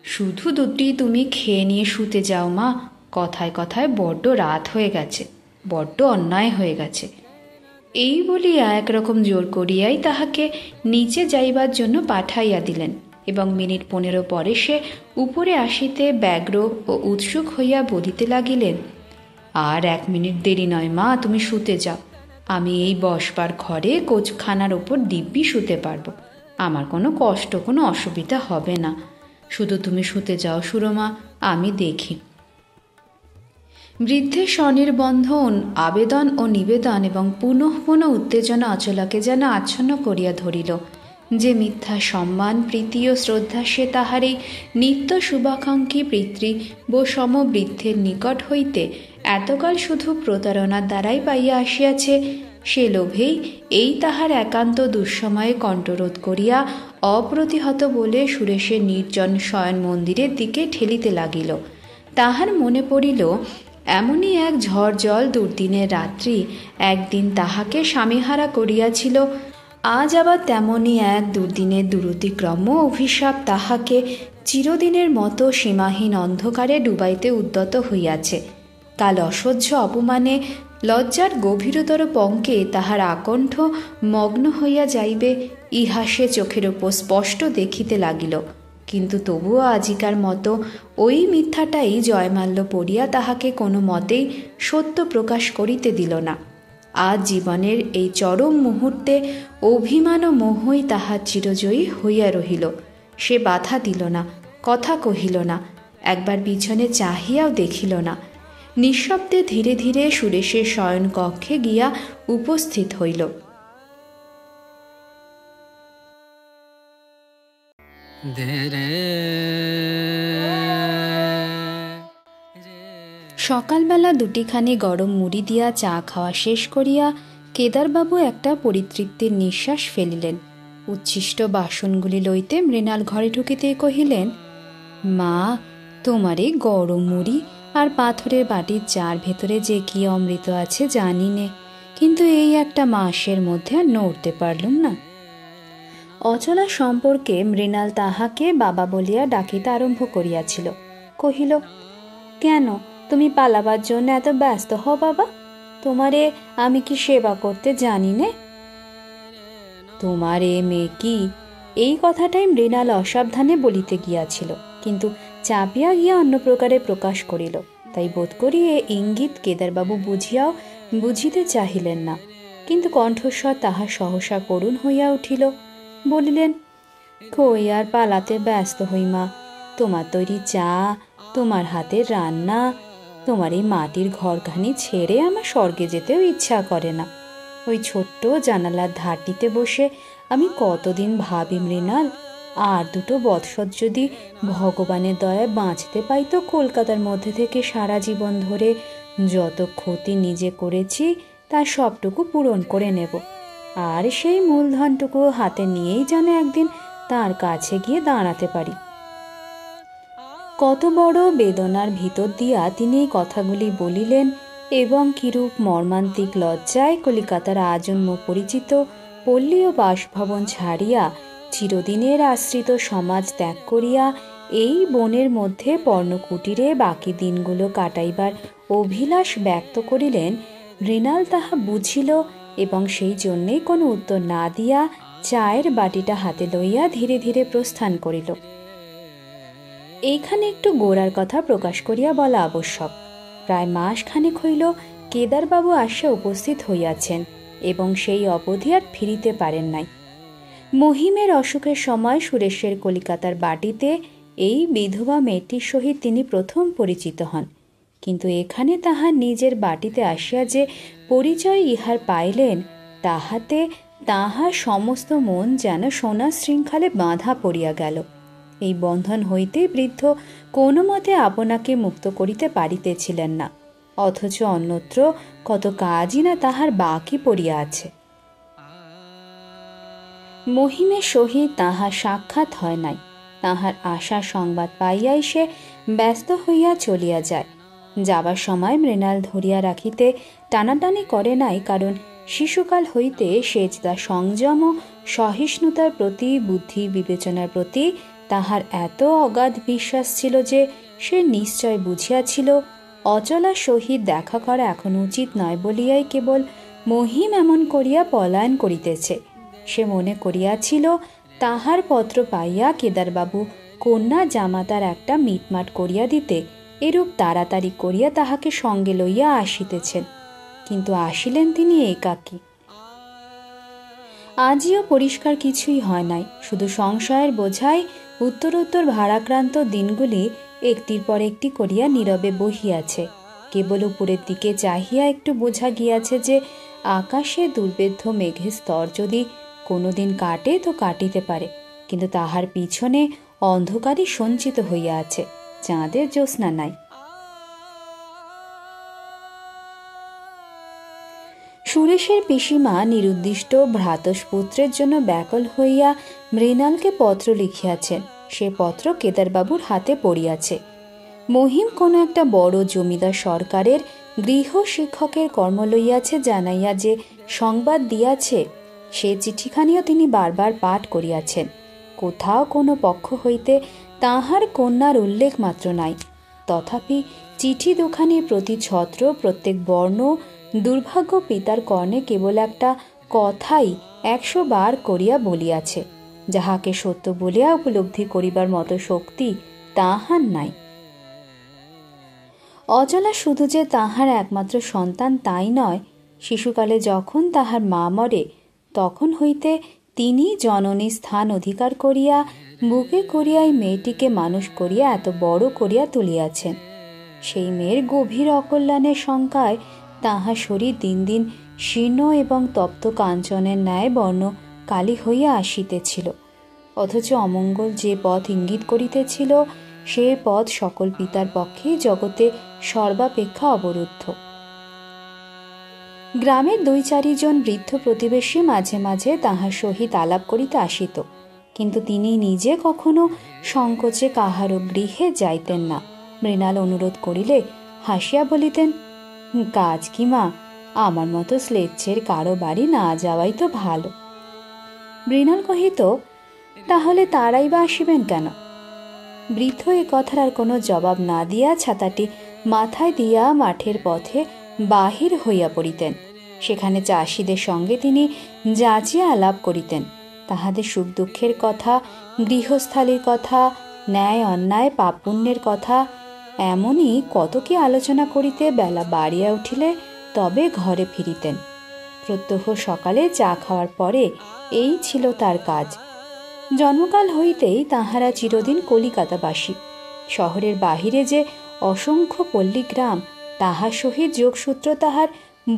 শুধু দুটি তুমি খেয়ে নিয়ে শুতে যাও মা, কথায় কথায় বড্ড রাত হয়ে গেছে, বড্ড অন্যায় হয়ে গেছে। এই বলিয়া একরকম জোর করিয়াই তাহাকে নিচে যাইবার জন্য পাঠাইয়া দিলেন, এবং মিনিট 15 পরে সে উপরে আসিতে ব্যগ্র ও উৎসুক হইয়া বলিতে লাগিলেন, আর 1 মিনিট দেরি নয় মা, তুমি শুতে যাও। আমি এই বসবার ঘরে কোচখানার ওপর দিব্যি শুতে পারবো, আমার কোনো কষ্ট, কোনো অসুবিধা হবে না। শুধু তুমি শুতে যাও সুরমা, আমি দেখি। বৃদ্ধের স্বনির্বন্ধন, আবেদন ও নিবেদন এবং পুনঃ পুনঃ উত্তেজনা অচলাকে যেন আচ্ছন্ন করিয়া ধরিল। যে মিথ্যা সম্মান, প্রীতি ও শ্রদ্ধা সে তাহার এই নিত্য শুভাকাঙ্ক্ষী পিতৃ সমবৃদ্ধের নিকট হইতে এতকাল শুধু প্রতারণার দ্বারাই পাইয়া আসিয়াছে, সে লোভেই এই তাহার একান্ত দুঃসময়ে কণ্ঠরোধ করিয়া অপ্রতিহত বলে সুরেশের নির্জন শয়ন মন্দিরের দিকে ঠেলিতে লাগিল। তাহার মনে পড়িল, এমনই এক ঝড় জল দুর্দিনের রাত্রি একদিন তাহাকে স্বামীহারা করিয়াছিল, আজ আবার তেমনই এক দুর্দিনের দুরতিক্রম অভিশাপ তাহাকে চিরদিনের মতো সীমাহীন অন্ধকারে ডুবাইতে উদ্যত হইয়াছে। কাল অসহ্য অপমানে লজ্জার গভীরতর পঙ্কে তাহার আকণ্ঠ মগ্ন হইয়া যাইবে, ইহা সে চোখের ওপর স্পষ্ট দেখিতে লাগিল। কিন্তু তবুও আজিকার মতো ওই মিথ্যাটাই জয়মাল্য পড়িয়া তাহাকে কোনো মতেই সত্য প্রকাশ করিতে দিল না। আজ জীবনের এই চরম মুহূর্তে অভিমান ও মোহই তাহার চিরজয়ী হইয়া রহিল। সে বাধা দিল না, কথা কহিল না, একবার পিছনে চাহিয়াও দেখিল না। নিঃশব্দে ধীরে ধীরে সুরেশের শয়ন কক্ষে গিয়া উপস্থিত হইল। সকালবেলা দুটিখানি গরম মুড়ি দিয়া চা খাওয়া শেষ করিয়া কেদারবাবু একটা পরিতৃপ্তির নিঃশ্বাস ফেলিলেন। উচ্ছিষ্ট বাসনগুলি লইতে মৃণাল ঘরে ঢুকিতেই কহিলেন, মা, তোমার এই গরম মুড়ি আর পাথরের বাটির চার ভেতরে যে কি অমৃত আছে জানি নে, কিন্তু এই একটা মাসের মধ্যে আর নড়তে পারলুম না। অচলা সম্পর্কে মৃণাল তাহাকে বাবা বলিয়া ডাকিতে আরম্ভ করিয়াছিল। কহিল, কেন তুমি পালাবার জন্য এত ব্যস্ত হও বাবা? তোমারে আমি কি সেবা করতে জানি নে? তোমার এ মেয়ে কি? এই কথাটাই মৃণাল অসাবধানে বলিতে গিয়াছিল, কিন্তু চাপিয়া গিয়া অন্য প্রকারে প্রকাশ করিল। তাই বোধ করি এ ইঙ্গিত কেদারবাবু বুঝিয়াও বুঝিতে চাহিলেন না। কিন্তু কণ্ঠস্বর তাহার সহসা করুণ হইয়া উঠিল। বলিলেন, কই আর পালাতে ব্যস্ত হই মা, তোমার তৈরি চা, তোমার হাতের রান্না, তোমার এই মাটির ঘরখানি ছেড়ে আমার স্বর্গে যেতেও ইচ্ছা করে না। ওই ছোট্ট জানালার ধারটিতে বসে আমি কতদিন ভাবি, মৃণাল, আর 2 বৎসর যদি ভগবানের দয়ায় বাঁচতে পাই তো কলকাতার মধ্যে থেকে সারা জীবন ধরে যত ক্ষতি নিজে করেছি তার সবটুকু পূরণ করে নেব, আর সেই মূলধনটুকু হাতে নিয়েই যেন একদিন তার কাছে গিয়ে দাঁড়াতে পারি। কত বড় বেদনার ভিতর দিয়া তিনি এই কথাগুলি বলিলেন এবং কিরূপ মর্মান্তিক লজ্জায় কলিকাতার আজন্ম পরিচিত পল্লী ও বাসভবন ছাড়িয়া চিরদিনের আশ্রিত সমাজ ত্যাগ করিয়া এই বনের মধ্যে পর্ণকুটিরে বাকি দিনগুলো কাটাইবার অভিলাষ ব্যক্ত করিলেন, মৃণাল তাহা বুঝিল এবং সেই জন্যেই কোনো উত্তর না দিয়া চায়ের বাটিটা হাতে লইয়া ধীরে ধীরে প্রস্থান করিল। এইখানে একটু গোড়ার কথা প্রকাশ করিয়া বলা আবশ্যক। প্রায় মাসখানেক হইল কেদারবাবু আসিয়া উপস্থিত হইয়াছেন এবং সেই অবধি আর ফিরিতে পারেন নাই। মহিমের অসুখের সময় সুরেশের কলিকাতার বাটিতে এই বিধবা মেয়েটির সহিত তিনি প্রথম পরিচিত হন, কিন্তু এখানে তাহার নিজের বাটিতে আসিয়া যে পরিচয় ইহার পাইলেন, তাহাতে তাহার সমস্ত মন যেন সোনার শৃঙ্খলে বাঁধা পড়িয়া গেল। এই বন্ধন হইতেই বৃদ্ধ কোনো মতে আপনাকে মুক্ত করিতে পারিতেছিলেন না, অথচ অন্যত্র কত কাজই না তাহার বাকি পড়িয়া আছে। মহিমের সহিত তাহার সাক্ষাৎ হয় নাই। তাহার আশা সংবাদ পাইয়াই সে ব্যস্ত হইয়া চলিয়া যায়। যাবার সময় মৃণাল ধরিয়া রাখিতে টানাটানি করে নাই, কারণ শিশুকাল হইতে সে তার সংযম ও সহিষ্ণুতার প্রতি, বুদ্ধি বিবেচনার প্রতি তাহার এত অগাধ বিশ্বাস ছিল যে সে নিশ্চয় বুঝিয়াছিল অচলার সহিত দেখা করা এখন উচিত নয় বলিয়াই কেবল মহিম এমন করিয়া পলায়ন করিতেছে। সে মনে করিয়াছিল তাহার পত্র পাইয়া কেদারবাবু কন্যা জামাতার একটা মিটমাট করিয়া দিতে এরূপ তাড়াতাড়ি করিয়া তাহাকে সঙ্গে লইয়া আসিতেছেন, কিন্তু আসিলেন তিনি একাকী। আজিও পরিষ্কার কিছুই হয় নাই, শুধু সংশয়ের বোঝায় উত্তরোত্তর ভারাক্রান্ত দিনগুলি একটির পর একটি করিয়া নীরবে বহিয়াছে। কেবল উপরের দিকে চাহিয়া একটু বোঝা গিয়াছে যে আকাশে দুর্বেদ্য মেঘের স্তর যদি কোনোদিন কাটে তো কাটিতে পারে, কিন্তু তাহার পিছনে অন্ধকারই সঞ্চিত হইয়া আছে, চাঁদের জ্যোৎস্না নাই। সুরেশের পিসিমা নিরুদ্দিষ্ট ভ্রাতস্পুত্রের জন্য ব্যাকুল হইয়া মৃণালকে পত্র লিখিয়াছেন। সে পত্র কেদারবাবুর হাতে পড়িয়াছে। মহিম কোনো একটা বড় জমিদার সরকারের গৃহ শিক্ষকের কর্ম লইয়াছে জানাইয়া যে সংবাদ দিয়াছে, সে চিঠিখানিও তিনি বারবার পাঠ করিয়াছেন। কোথাও কোনো পক্ষ হইতে তাহার কন্যার উল্লেখ মাত্র নাই। তথাপি চিঠি দুখানির প্রতি ছত্র, প্রত্যেক বর্ণ দুর্ভাগ্য পিতার কর্ণে কেবল একটা কথাই 100 বার করিয়া বলিয়াছে, যাহাকে সত্য বলিয়া উপলব্ধি করিবার মতো শক্তি তাহার নাই। অচলা শুধু যে তাহার একমাত্র সন্তান তাই নয়, শিশুকালে যখন তাহার মা মরে তখন হইতে তিনি জননী স্থান অধিকার করিয়া বুকে করিয়া এই মেয়েটিকে মানুষ করিয়া এত বড় করিয়া তুলিয়াছেন। সেই মেয়ের গভীর অকল্যাণের শঙ্কায় তাহার শরীর দিন দিন শীর্ণ এবং তপ্ত কাঞ্চনের ন্যায় বর্ণ কালি হইয়া আসিতেছিল। অথচ অমঙ্গল যে পথ ইঙ্গিত করিতেছিল, সে পথ সকল পিতার পক্ষেই জগতে সর্বাপেক্ষা অবরুদ্ধ। গ্রামের 2-4 জন বৃদ্ধ প্রতিবেশী মাঝে মাঝে তাহার সহিত আলাপ করিতে আসিত, কিন্তু তিনি নিজে কখনো সংকোচে কাহারও গৃহে যাইতেন না। মৃণাল অনুরোধ করিলে হাসিয়া বলিতেন, কাজ কি মা, আমার মতো স্লেচ্ছের কারো বাড়ি না যাওয়াই তো ভালো। মৃণাল কহিত, তাহলে তারাই বা আসিবেন কেন? বৃদ্ধ এ কথার আর কোনো জবাব না দিয়া ছাতাটি মাথায় দিয়া মাঠের পথে বাহির হইয়া পড়িতেন। সেখানে চাষিদের সঙ্গে তিনি যাচিয়া আলাপ করিতেন। তাহাদের সুখ দুঃখের কথা, গৃহস্থালির কথা, ন্যায় অন্যায় পাপ পুণ্যের কথা, এমনই কত কি আলোচনা করিতে বেলা বাড়িয়া উঠিলে তবে ঘরে ফিরিতেন। প্রত্যহ সকালে চা খাওয়ার পরে এই ছিল তার কাজ। জন্মকাল হইতেই তাহারা চিরদিন কলিকাতাবাসী। শহরের বাহিরে যে অসংখ্য পল্লীগ্রাম, তাহার সহিত যোগসূত্র তাহার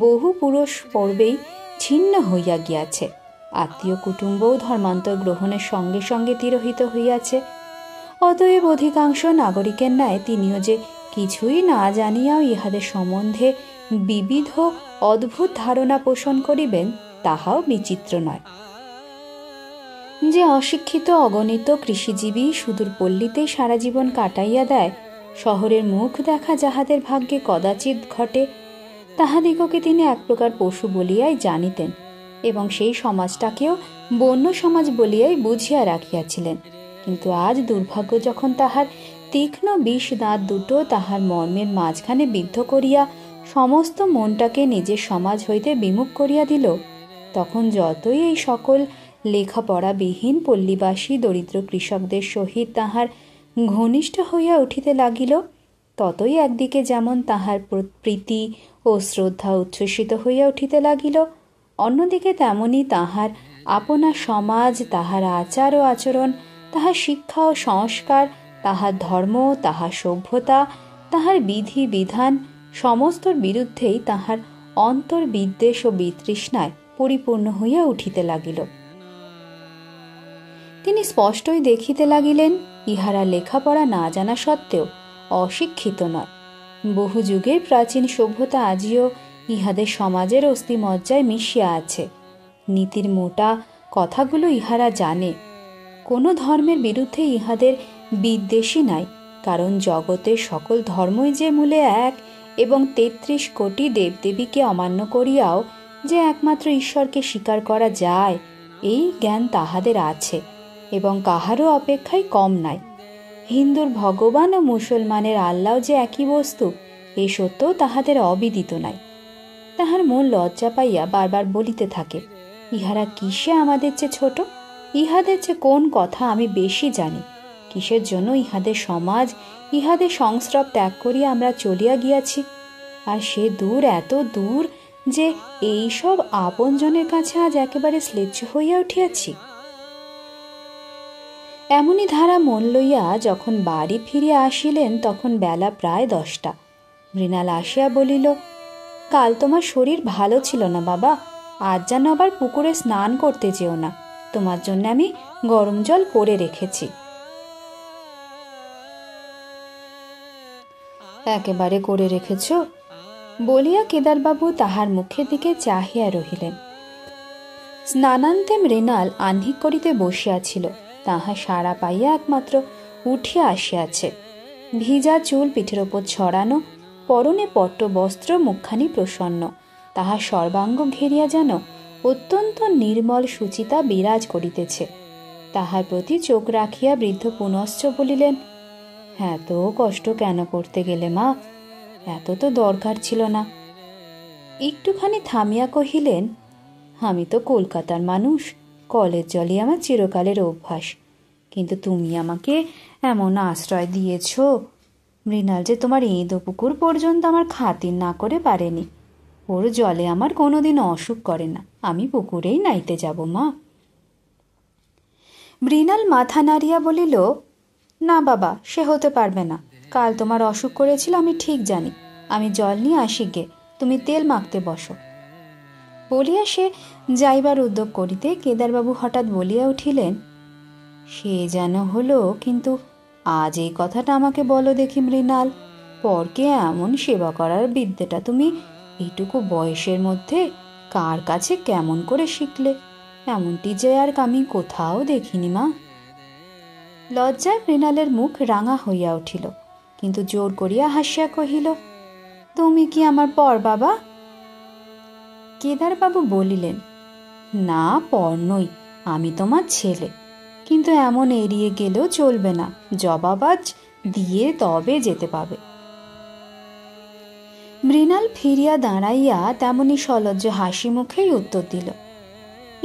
বহু পুরুষ পূর্বেই ছিন্ন হইয়া গিয়াছে। আত্মীয় কুটুম্বও ধর্মান্তর গ্রহণের সঙ্গে সঙ্গে তিরোহিত হইয়াছে। অতএব অধিকাংশ নাগরিকের ন্যায় তিনিও যে কিছুই না জানিয়াও ইহাদের সম্বন্ধে বিবিধ অদ্ভুত ধারণা পোষণ করিবেন, তাহাও বিচিত্র নয়। যে অশিক্ষিত অগণিত কৃষিজীবী সুদূর পল্লীতেই সারা জীবন কাটাইয়া দেয়, শহরের মুখ দেখা যাহাদের ভাগ্যে কদাচিৎ ঘটে, তাহাদিগকে তিনি এক প্রকার পশু বলিয়াই জানিতেন এবং সেই সমাজটাকেও বন্য সমাজ বলিয়াই বুঝিয়া রাখিয়াছিলেন। কিন্তু আজ দুর্ভাগ্য যখন তাহার তীক্ষ্ণ বিষ দাঁত দুটো তাহার মর্মের মাঝখানে বিদ্ধ করিয়া সমস্ত মনটাকে নিজের সমাজ হইতে বিমুখ করিয়া দিল, তখন যতই এই সকল লেখাপড়াবিহীন পল্লীবাসী দরিদ্র কৃষকদের সহিত তাহার ঘনিষ্ঠ হইয়া উঠিতে লাগিল, ততই একদিকে যেমন তাহার প্রীতি ও শ্রদ্ধা উচ্ছ্বসিত হইয়া উঠিতে লাগিল, অন্যদিকে তেমনি তাহার আপনা সমাজ, তাহার আচার ও আচরণ, তাহার শিক্ষা ও সংস্কার, তাহার ধর্ম, তাহার সভ্যতা, তাহার বিধি বিধান সমস্তর বিরুদ্ধেই তাহার অন্তর বিদ্বেষ ও বিতৃষ্ণায় পরিপূর্ণ হইয়া উঠিতে লাগিল। তিনি স্পষ্টই দেখিতে লাগিলেন, ইহারা লেখাপড়া না জানা সত্ত্বেও অশিক্ষিত নয়। বহু যুগের প্রাচীন সভ্যতা আজিও ইহাদের সমাজের অস্থিমজ্জায় মিশিয়া আছে। নীতির মোটা কথাগুলো ইহারা জানে। কোনো ধর্মের বিরুদ্ধে ইহাদের বিদ্বেষই নাই, কারণ জগতের সকল ধর্মই যে মূলে এক এবং 33 কোটি দেবদেবীকে অমান্য করিয়াও যে একমাত্র ঈশ্বরকে স্বীকার করা যায়, এই জ্ঞান তাহাদের আছে এবং কাহারও অপেক্ষায় কম নাই। হিন্দুর ভগবান ও মুসলমানের আল্লাহ যে একই বস্তু, এই সত্যও তাহাদের অবিদিত নাই। তাহার মন লজ্জা পাইয়া বারবার বলিতে থাকে, ইহারা কিসে আমাদের চেয়ে ছোট? ইহাদের চেয়ে কোন কথা আমি বেশি জানি? কিসের জন্য ইহাদের সমাজ, ইহাদের সংস্রব ত্যাগ করিয়া আমরা চলিয়া গিয়াছি? আর সে দূর, এত দূর যে এইসব আপনজনের কাছে আজ একেবারে শ্লেচ্ছ হইয়া উঠিয়াছি। এমনি ধারা মন লইয়া যখন বাড়ি ফিরিয়া আসিলেন, তখন বেলা প্রায় 10টা। মৃণাল আসিয়া বলিল, কাল তোমার শরীর ভালো ছিল না বাবা, আজ যেন আবার পুকুরে স্নান করতে যেও না, তোমার জন্য আমি গরম জল করে রেখেছি। একেবারে করে রেখেছ? বলিয়া কেদারবাবু তাহার মুখের দিকে চাহিয়া রহিলেন। স্নানান্তে মৃণাল আহ্নিক করিতে বসিয়াছিল, তাহা সাড়া পাইয়া একমাত্র উঠিয়া আসিয়াছে। ভিজা চুল পিঠের ওপর ছড়ানো, পরনে পট্ট বস্ত্র, মুখখানি প্রসন্ন, তাহার সর্বাঙ্গ ঘেরিয়া যেন অত্যন্ত নির্মল সুচিতা বিরাজ করিতেছে। তাহার প্রতি চোখ রাখিয়া বৃদ্ধ পুনশ্চ বলিলেন, এত কষ্ট কেন করতে গেলে মা? এত তো দরকার ছিল না। একটুখানি থামিয়া কহিলেন, আমি তো কলকাতার মানুষ, কলের জলই আমার চিরকালের অভ্যাস, কিন্তু তুমি আমাকে এমন আশ্রয় দিয়েছ, মৃণাল যে তোমার এঁদো পুকুর পর্যন্ত আমার খাতির না করে পারেনি। ওর জলে আমার কোনোদিন অসুখ করে না, আমি পুকুরেই নাইতে যাব মা। মৃণাল মাথা নাড়িয়া বলিল, না বাবা, সে হতে পারবে না। কাল তোমার অসুখ করেছিল আমি ঠিক জানি। আমি জল নিয়ে আসি গে, তুমি তেল মাখতে বসো। বলিয়া সে যাইবার উদ্যোগ করিতে কেদারবাবু হঠাৎ বলিয়া উঠিলেন, সে যেন হলো, কিন্তু আজ এই কথাটা আমাকে বলো দেখি মৃণাল, পরকে এমন সেবা করার বিদ্যেটা তুমি এইটুকু বয়সের মধ্যে কার কাছে কেমন করে শিখলে? এমনটি যে আর আমি কোথাও দেখিনি মা। লজ্জায় মৃণালের মুখ রাঙা হইয়া উঠিল, কিন্তু জোর করিয়া হাসিয়া কহিল, তুমি কি আমার পর বাবা? কেদারবাবু বলিলেন, না, পর নই, আমি তোমার ছেলে, কিন্তু এমন এড়িয়ে গেলেও চলবে না, জবাবাজ দিয়ে তবে যেতে পাবে। মৃণাল ফিরিয়া দাঁড়াইয়া তেমনি সলজ্জ হাসি মুখেই উত্তর দিল,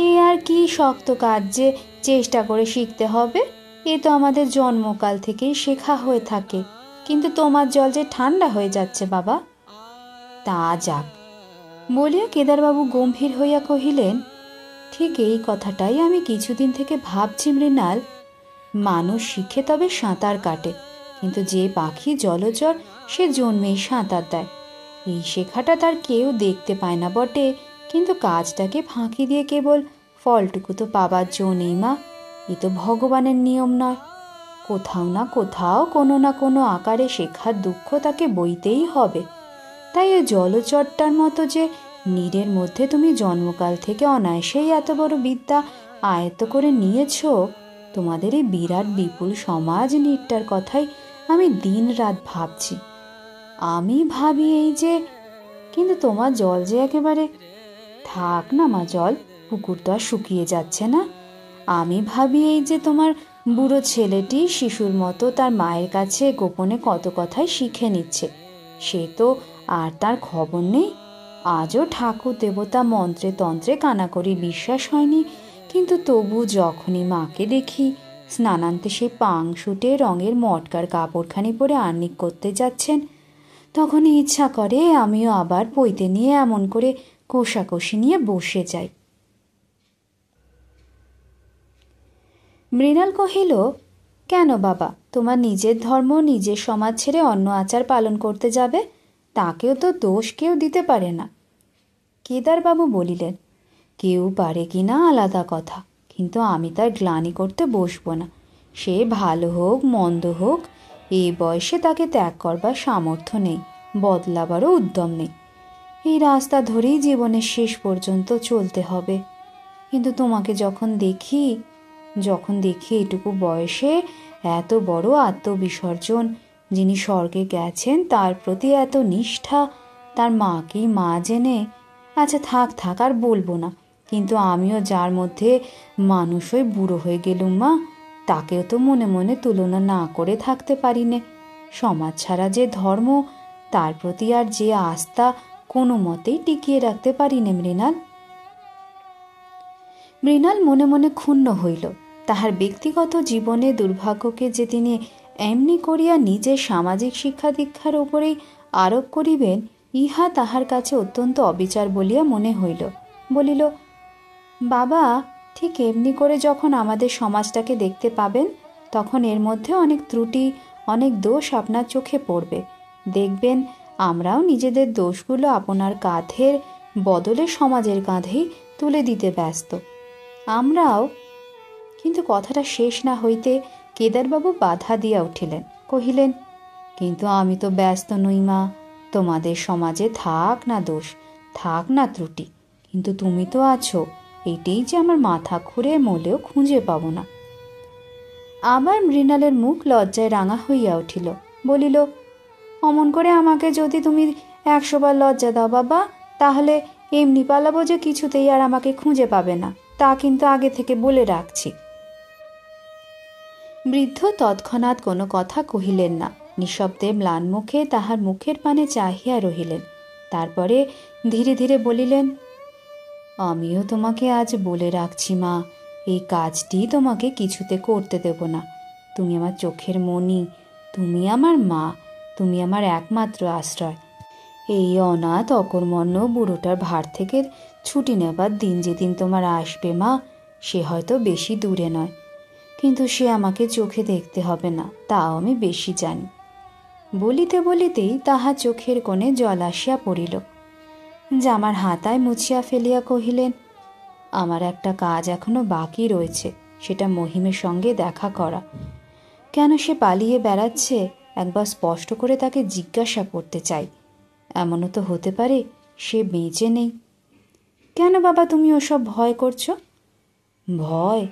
এ আর কি শক্ত কাজ যে চেষ্টা করে শিখতে হবে? এ তো আমাদের জন্মকাল থেকেই শেখা হয়ে থাকে, কিন্তু তোমার জল যে ঠান্ডা হয়ে যাচ্ছে বাবা। তা যাক, বলিয়া কেদারবাবু গম্ভীর হইয়া কহিলেন, ঠিক এই কথাটাই আমি কিছুদিন থেকে ভাবছি মৃণাল। মানুষ শিখে তবে সাঁতার কাটে, কিন্তু যে পাখি জলচর সে জন্মেই সাঁতার দেয়। এই শেখাটা তার কেউ দেখতে পায় না বটে, কিন্তু কাজটাকে ফাঁকি দিয়ে কেবল ফলটুকু তো পাবার জো নেই মা। এ তো ভগবানের নিয়ম নয়, কোথাও না কোথাও কোনো না কোনো আকারে শেখার দুঃখ তাকে বইতেই হবে। তাই ওই জলচরটার মতো যে নীরের মধ্যে তুমি জন্মকাল থেকে অনায়াসেই এত বড় বিদ্যা আয়ত্ত করে নিয়েছ, তোমাদের এই বিরাট বিপুল সমাজ নীরটার কথাই আমি দিন রাত ভাবছি। আমি ভাবি এই যে, কিন্তু তোমার জল যে একেবারে থাক না মা, জল পুকুর তো আর শুকিয়ে যাচ্ছে না। আমি ভাবি এই যে তোমার বুড়ো ছেলেটি শিশুর মতো তার মায়ের কাছে গোপনে কত কথাই শিখে নিচ্ছে, সে তো আর তার খবর নেই। আজও ঠাকুর দেবতা মন্ত্রে তন্ত্রে কানাকড়ি বিশ্বাস হয়নি, কিন্তু তবু যখনই মাকে দেখি স্নানান্তে সে পাংশুটে রঙের মটকার কাপড়খানি পরে আহ্নিক করতে যাচ্ছেন, তখনই ইচ্ছা করে আমিও আবার পৈতে নিয়ে এমন করে কোষাকষি নিয়ে বসে যাই। মৃণাল কহিল, কেন বাবা, তোমার নিজের ধর্ম নিজের সমাজ ছেড়ে অন্য আচার পালন করতে যাবে? তাকেও তো দোষ কেউ দিতে পারে না। কেদারবাবু বলিলেন, কেউ পারে কি না আলাদা কথা, কিন্তু আমি তার গ্লানি করতে বসবো না। সে ভালো হোক মন্দ হোক, এই বয়সে তাকে ত্যাগ করবার সামর্থ্য নেই, বদলাবারও উদ্যম নেই। এই রাস্তা ধরেই জীবনের শেষ পর্যন্ত চলতে হবে। কিন্তু তোমাকে যখন দেখি এটুকু বয়সে এত বড় আত্মবিসর্জন, যিনি স্বর্গে গেছেন তার প্রতি এত নিষ্ঠা, তার মাকেই মা জেনে, আচ্ছা থাক আর বলবো না, কিন্তু আমিও যার মধ্যে মানুষ হয়ে বুড়ো হয়ে গেলুম মা, তাকেও তো মনে মনে তুলনা না করে থাকতে পারি নে। সমাজ ছাড়া যে ধর্ম, তার প্রতি আর যে আস্থা কোনো মতেই টিকিয়ে রাখতে পারি নে মৃণাল। মৃণাল মনে মনে ক্ষুণ্ণ হইল। তাহার ব্যক্তিগত জীবনে দুর্ভাগ্যকে যে তিনি এমনি করিয়া নিজের সামাজিক শিক্ষা দীক্ষার উপরেই আরোপ করিবেন, ইহা তাহার কাছে অত্যন্ত অবিচার বলিয়া মনে হইল। বলিল, বাবা, ঠিক এমনি করে যখন আমাদের সমাজটাকে দেখতে পাবেন, তখন এর মধ্যে অনেক ত্রুটি, অনেক দোষ আপনার চোখে পড়বে। দেখবেন আমরাও নিজেদের দোষগুলো আপনার কাঁধের বদলে সমাজের কাঁধেই তুলে দিতে ব্যস্ত। আমরাও। কিন্তু কথাটা শেষ না হইতে কেদারবাবু বাধা দিয়া উঠিলেন, কহিলেন, কিন্তু আমি তো ব্যস্ত নই মা, তোমাদের সমাজে থাক না দোষ, থাক না ত্রুটি, কিন্তু তুমি তো আছো, এটাই যে আমার মাথা খুঁড়ে মলেও খুঁজে পাবো না। আবার মৃণালের মুখ লজ্জায় রাঙা হইয়া উঠিল। বলিল, অমন করে আমাকে যদি তুমি 100 বার লজ্জা দাও বাবা, তাহলে এমনি পালাবো যে কিছুতেই আর আমাকে খুঁজে পাবে না, তা কিন্তু আগে থেকে বলে রাখছি। বৃদ্ধ তৎক্ষণাৎ কোনো কথা কহিলেন না, নিঃশব্দে ম্লান মুখে তাহার মুখের পানে চাহিয়া রহিলেন। তারপরে ধীরে ধীরে বলিলেন, আমিও তোমাকে আজ বলে রাখছি মা, এই কাজটি তোমাকে কিছুতে করতে দেব না। তুমি আমার চোখের মণি, তুমি আমার মা, তুমি আমার একমাত্র আশ্রয়। এই অনাথ অকর্মণ্য বুড়োটার ভার থেকে ছুটি নেবার দিন যেদিন তোমার আসবে মা, সে হয়তো বেশি দূরে নয়, কিন্তু সে আমাকে চোখে দেখতে হবে না, তাও আমি বেশি জানি। বলিতে বলিতেই তাহার চোখের কোণে জল আসিয়া পড়িল। জামার হাতায় মুছিয়া ফেলিয়া কহিলেন, আমার একটা কাজ এখনো বাকি রয়েছে, সেটা মহিমের সঙ্গে দেখা করা। কেন সে পালিয়ে বেড়াচ্ছে একবার স্পষ্ট করে তাকে জিজ্ঞাসা করতে চাই। এমনও তো হতে পারে সে বেঁচে নেই। কেন বাবা তুমি ওসব ভয় করছো? ভয়?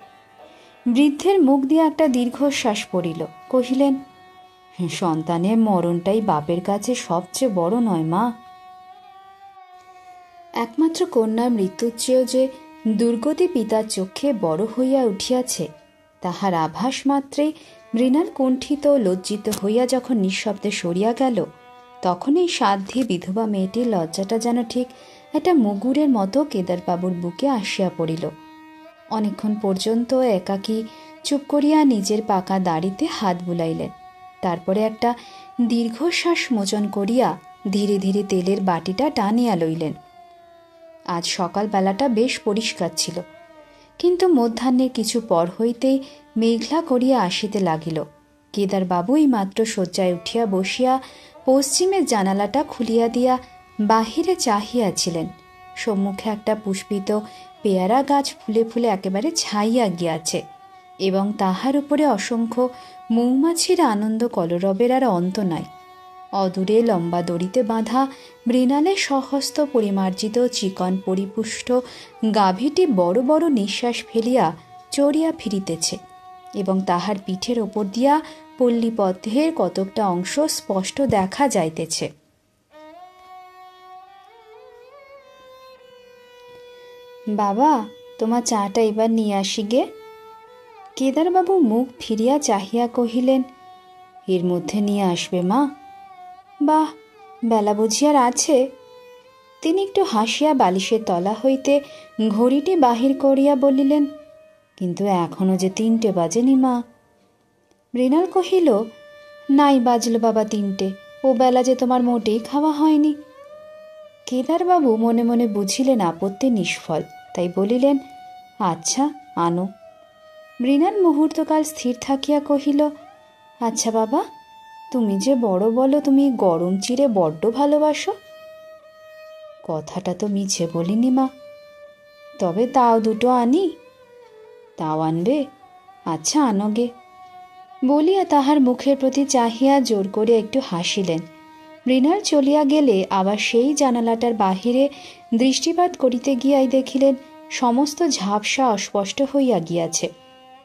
বৃদ্ধের মুখ দিয়ে একটা দীর্ঘশ্বাস পড়িল। কহিলেন, সন্তানের মরণটাই বাপের কাছে সবচেয়ে বড় নয় মা? একমাত্র কন্যার মৃত্যুর চেয়েও যে দুর্গতি পিতার চক্ষে বড় হইয়া উঠিয়াছে, তাহার আভাস মাত্রেই মৃণাল কুণ্ঠিত লজ্জিত হইয়া যখন নিঃশব্দে সরিয়া গেল, তখন এই সাধ্যী বিধবা মেয়েটির লজ্জাটা যেন ঠিক একটা মুগুরের মতো কেদারবাবুর বুকে আসিয়া পড়িল। অনেকক্ষণ পর্যন্ত একাকী চুপ করিয়া নিজের পাকা দাড়িতে হাত বুলাইলেন। তারপরে একটা দীর্ঘশ্বাস মোচন করিয়া ধীরে ধীরে তেলের বাটিটা টানিয়া লইলেন। আজ সকালবেলাটা বেশ পরিষ্কার ছিল, কিন্তু মধ্যাহ্নের কিছু পর হইতেই মেঘলা করিয়া আসিতে লাগিল। কেদারবাবুই মাত্র শয্যায় উঠিয়া বসিয়া পশ্চিমের জানালাটা খুলিয়া দিয়া বাহিরে চাহিয়াছিলেন। সম্মুখে একটা পুষ্পিত পেয়ারা গাছ ফুলে ফুলে একেবারে ছাইয়া গিয়াছে, এবং তাহার উপরে অসংখ্য মৌমাছির আনন্দ কলরবের আর অন্ত নাই। অদূরে লম্বা দড়িতে বাঁধা মৃণালের সহস্ত পরিমার্জিত চিকন পরিপুষ্ট গাভীটি বড় বড় নিঃশ্বাস ফেলিয়া চড়িয়া ফিরিতেছে, এবং তাহার পিঠের ওপর দিয়া পল্লীপথের কতকটা অংশ স্পষ্ট দেখা যাইতেছে। বাবা, তোমার চাটা এবার নিয়ে আসি গে। কেদারবাবু মুখ ফিরিয়া চাহিয়া কহিলেন, এর মধ্যে নিয়ে আসবে মা? বাহ, বেলা বুঝি আর আছে? তিনি একটু হাসিয়া বালিশের তলা হইতে ঘড়িটি বাহির করিয়া বলিলেন, কিন্তু এখনো যে 3টে বাজেনি মা। মৃণাল কহিল, নাই বাজল বাবা 3টে, ও বেলা যে তোমার মোটেই খাওয়া হয়নি। কেদারবাবু মনে মনে বুঝিলেন আপত্তি নিষ্ফল, তাই বলিলেন, আচ্ছা আনো। মৃণাল মুহূর্তকাল স্থির থাকিয়া কহিল, আচ্ছা বাবা, তুমি যে বড় বলো তুমি গরম চিড়ে বড্ড ভালোবাসো। কথাটা তো মিছে বলিনি মা। তবে তাও 2টো আনি? তাও আনবে? আচ্ছা আনো গে। বলিয়া তাহার মুখের প্রতি চাহিয়া জোর করে একটু হাসিলেন। মৃণাল চলিয়া গেলে আবার সেই জানালাটার বাহিরে দৃষ্টিপাত করিতে গিয়াই দেখিলেন সমস্ত ঝাপসা অস্পষ্ট হইয়া গিয়াছে।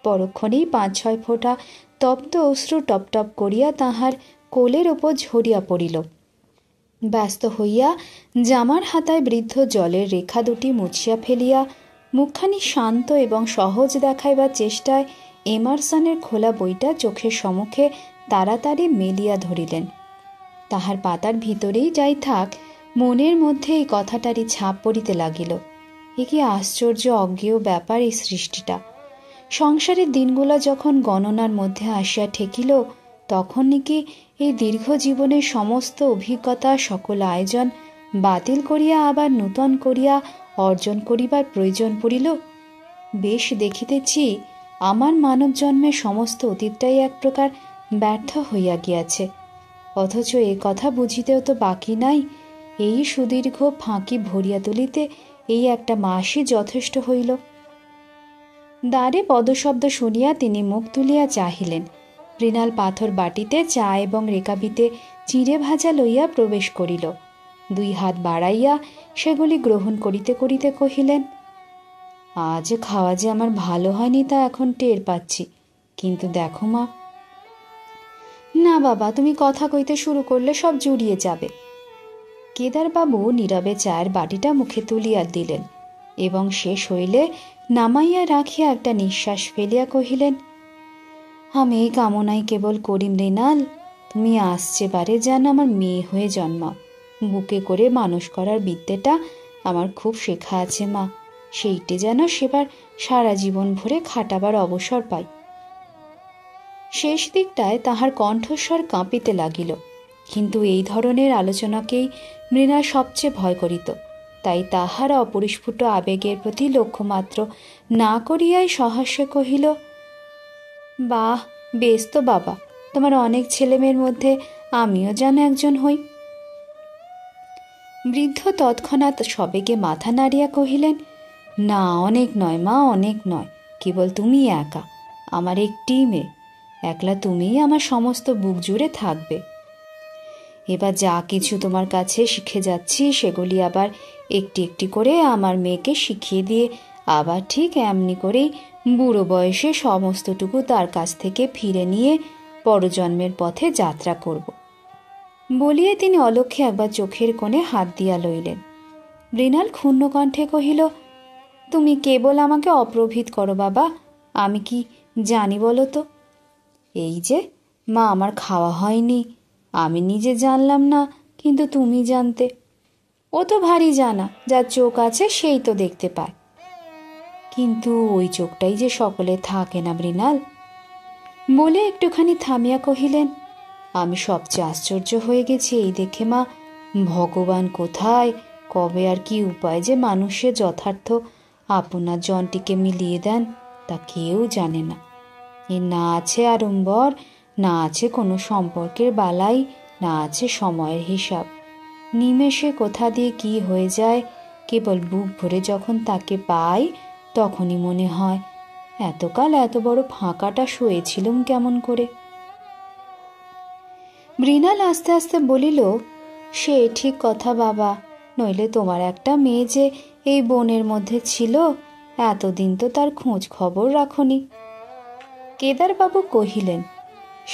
পরক্ষণেই 5-6 ফোঁটা তপ্ত অশ্রু টপটপ করিয়া তাহার কোলের ওপর ঝরিয়া পড়িল। ব্যস্ত হইয়া জামার হাতায় বৃদ্ধ জলের রেখা দুটি মুছিয়া ফেলিয়া মুখখানি শান্ত এবং সহজ দেখাইবার চেষ্টায় এমারসনের খোলা বইটা চোখের সম্মুখে তাড়াতাড়ি মেলিয়া ধরিলেন। তাহার পাতার ভিতরেই যাই থাক, মনের মধ্যে এই কথাটারই ছাপ পড়িতে লাগিল। এ কি আশ্চর্য অজ্ঞেয় ব্যাপার এই সৃষ্টিটা! সংসারের দিনগুলা যখন গণনার মধ্যে আসিয়া ঠেকিল, তখন নাকি এই দীর্ঘ জীবনের সমস্ত অভিজ্ঞতা সকল আয়োজন বাতিল করিয়া আবার নূতন করিয়া অর্জন করিবার প্রয়োজন পড়িল। বেশ দেখিতেছি আমার মানব জন্মের সমস্ত অতীতটাই এক প্রকার ব্যর্থ হইয়া গিয়াছে, অথচ এ কথা বুঝিতেও তো বাকি নাই এই সুদীর্ঘ ফাঁকি ভরিয়া তুলিতে এই একটা মাসই যথেষ্ট হইল। দ্বারে পদশব্দ শুনিয়া তিনি মুখ তুলিয়া চাহিলেন। মৃণাল পাথর বাটিতে চা এবং রেকাবিতে চিঁড়ে ভাজা লইয়া প্রবেশ করিল। 2 হাত বাড়াইয়া সেগুলি গ্রহণ করিতে করিতে কহিলেন, আজ খাওয়া যে আমার ভালো হয়নি তা এখন টের পাচ্ছি, কিন্তু দেখো মা। না বাবা, তুমি কথা কইতে শুরু করলে সব জুড়িয়ে যাবে। কেদারবাবু নীরবে চায়ের বাটিটা মুখে তুলিয়া দিলেন এবং শেষ হইলে নামাইয়া রাখিয়া একটা নিঃশ্বাস ফেলিয়া কহিলেন, আমি এই কামনাই কেবল করি মৃণাল, তুমি আসছে বারে যেন আমার মেয়ে হয়ে জন্মাও। বুকে করে মানুষ করার বিদ্যেটা আমার খুব শেখা আছে মা, সেইটে যেন সেবার সারা জীবন ভরে খাটাবার অবসর পাই। শেষ দিকটায় তাহার কণ্ঠস্বর কাঁপিতে লাগিল, কিন্তু এই ধরনের আলোচনাকেই মৃণাল সবচেয়ে ভয় করিত। তাই তাহার অপরিস্ফুট আবেগের প্রতি লক্ষ্যমাত্র না করিয়াই সহাস্যে কহিল, বাহ, বেশ তো বাবা, তোমার অনেক ছেলেমেয়ের মধ্যে আমিও যেন একজন হই। বৃদ্ধ তৎক্ষণাৎ সবেগে মাথা নাড়িয়া কহিলেন, না, অনেক নয় মা, অনেক নয়, কেবল তুমি একা, আমার একটি মেয়ে, একলা তুমিই আমার সমস্ত বুক জুড়ে থাকবে। এবার যা কিছু তোমার কাছে শিখে যাচ্ছি সেগুলি আবার একটি একটি করে আমার মেয়েকে শিখিয়ে দিয়ে আবার ঠিক এমনি করেই বুড়ো বয়সে সমস্তটুকু তার কাছ থেকে ফিরে নিয়ে পরজন্মের পথে যাত্রা করব। বলিয়া তিনি অলক্ষ্যে একবার চোখের কোণে হাত দিয়া লইলেন। মৃণাল ক্ষুণ্ণ কণ্ঠে কহিল, তুমি কেবল আমাকে অপ্রভৃত করো বাবা, আমি কি জানি বলো তো? এই যে মা, আমার খাওয়া হয়নি, আমি নিজে জানলাম না, কিন্তু তুমি জানতে। ও তো ভারী জানা, যার চোখ আছে সেই তো দেখতে পায়। কিন্তু ওই চোখটাই যে সকলে থাকে না মৃণাল। বলে একটুখানি থামিয়া কহিলেন, আমি সবচেয়ে আশ্চর্য হয়ে গেছি এই দেখে মা, ভগবান কোথায়, কবে আর কি উপায় যে মানুষের যথার্থ আপনার জনটিকে মিলিয়ে দেন তা কেউ জানে না। এ না আছে আড়ম্বর, না আছে কোনো সম্পর্কের বালাই, না আছে সময়ের হিসাব। নিমেষে কোথা দিয়ে কি হয়ে যায়, কেবল বুক ভরে যখন তাকে পাই তখনই মনে হয়, এতকাল এত বড় ফাঁকাটা শুয়েছিলুম কেমন করে। মৃণাল আস্তে আস্তে বলিল, সে ঠিক কথা বাবা, নইলে তোমার একটা মেয়ে যে এই বনের মধ্যে ছিল, এতদিন তো তার খোঁজ খবর রাখনি। কেদারবাবু কহিলেন,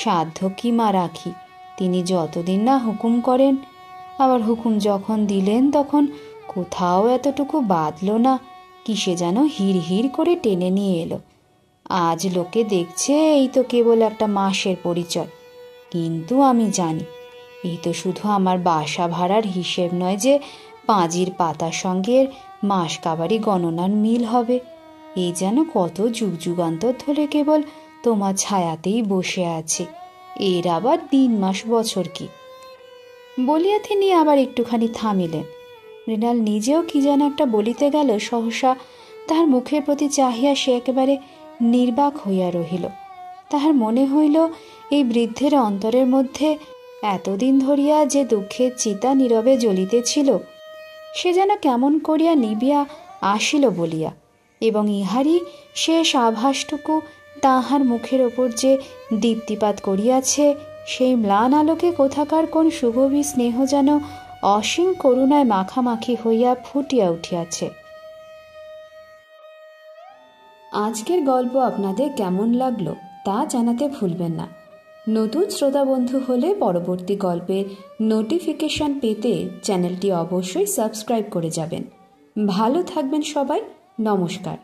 সাধ্য কি মা রাখি, তিনি যতদিন না হুকুম করেন, আবার হুকুম যখন দিলেন তখন কোথাও এতটুকু বাঁধল না, কিসে যেন হিড় হিড় করে টেনে নিয়ে এলো। আজ লোকে দেখছে এই তো কেবল একটা মাসের পরিচয়, কিন্তু আমি জানি এই তো শুধু আমার বাসা ভাড়ার হিসেব নয় যে পাঁজির পাতার সঙ্গে মাস কাবারি গণনার মিল হবে। এই যেন কত যুগ যুগান্তর ধরে কেবল তোমার ছায়াতেই বসে আছে, এর আবার দিন মাস বছর কি। বলিয়া তিনি আবার একটুখানি থামিলেন। মৃণাল নিজেও কি যেন একটা বলিতে গেল, সহসা তাহার মুখের প্রতি চাহিয়া সে একেবারে নির্বাক হইয়া রহিল। তাহার মনে হইল এই বৃদ্ধের অন্তরের মধ্যে এতদিন ধরিয়া যে দুঃখের চিতা নীরবে জ্বলিতেছিল সে যেন কেমন করিয়া নিবিয়া আসিল বলিয়া, এবং ইহারই শেষ আভাসটুকু তাহার মুখের ওপর যে দীপ্তিপাত করিয়াছে, সেই ম্লান আলোকে কোথাকার কোন সুগভীর স্নেহ যেন অসীম করুণায় মাখামাখি হইয়া ফুটিয়া উঠিয়াছে। আজকের গল্প আপনাদের কেমন লাগলো তা জানাতে ভুলবেন না। নতুন শ্রোতা বন্ধু হলে পরবর্তী গল্পের নোটিফিকেশন পেতে চ্যানেলটি অবশ্যই সাবস্ক্রাইব করে যাবেন। ভালো থাকবেন সবাই, নমস্কার।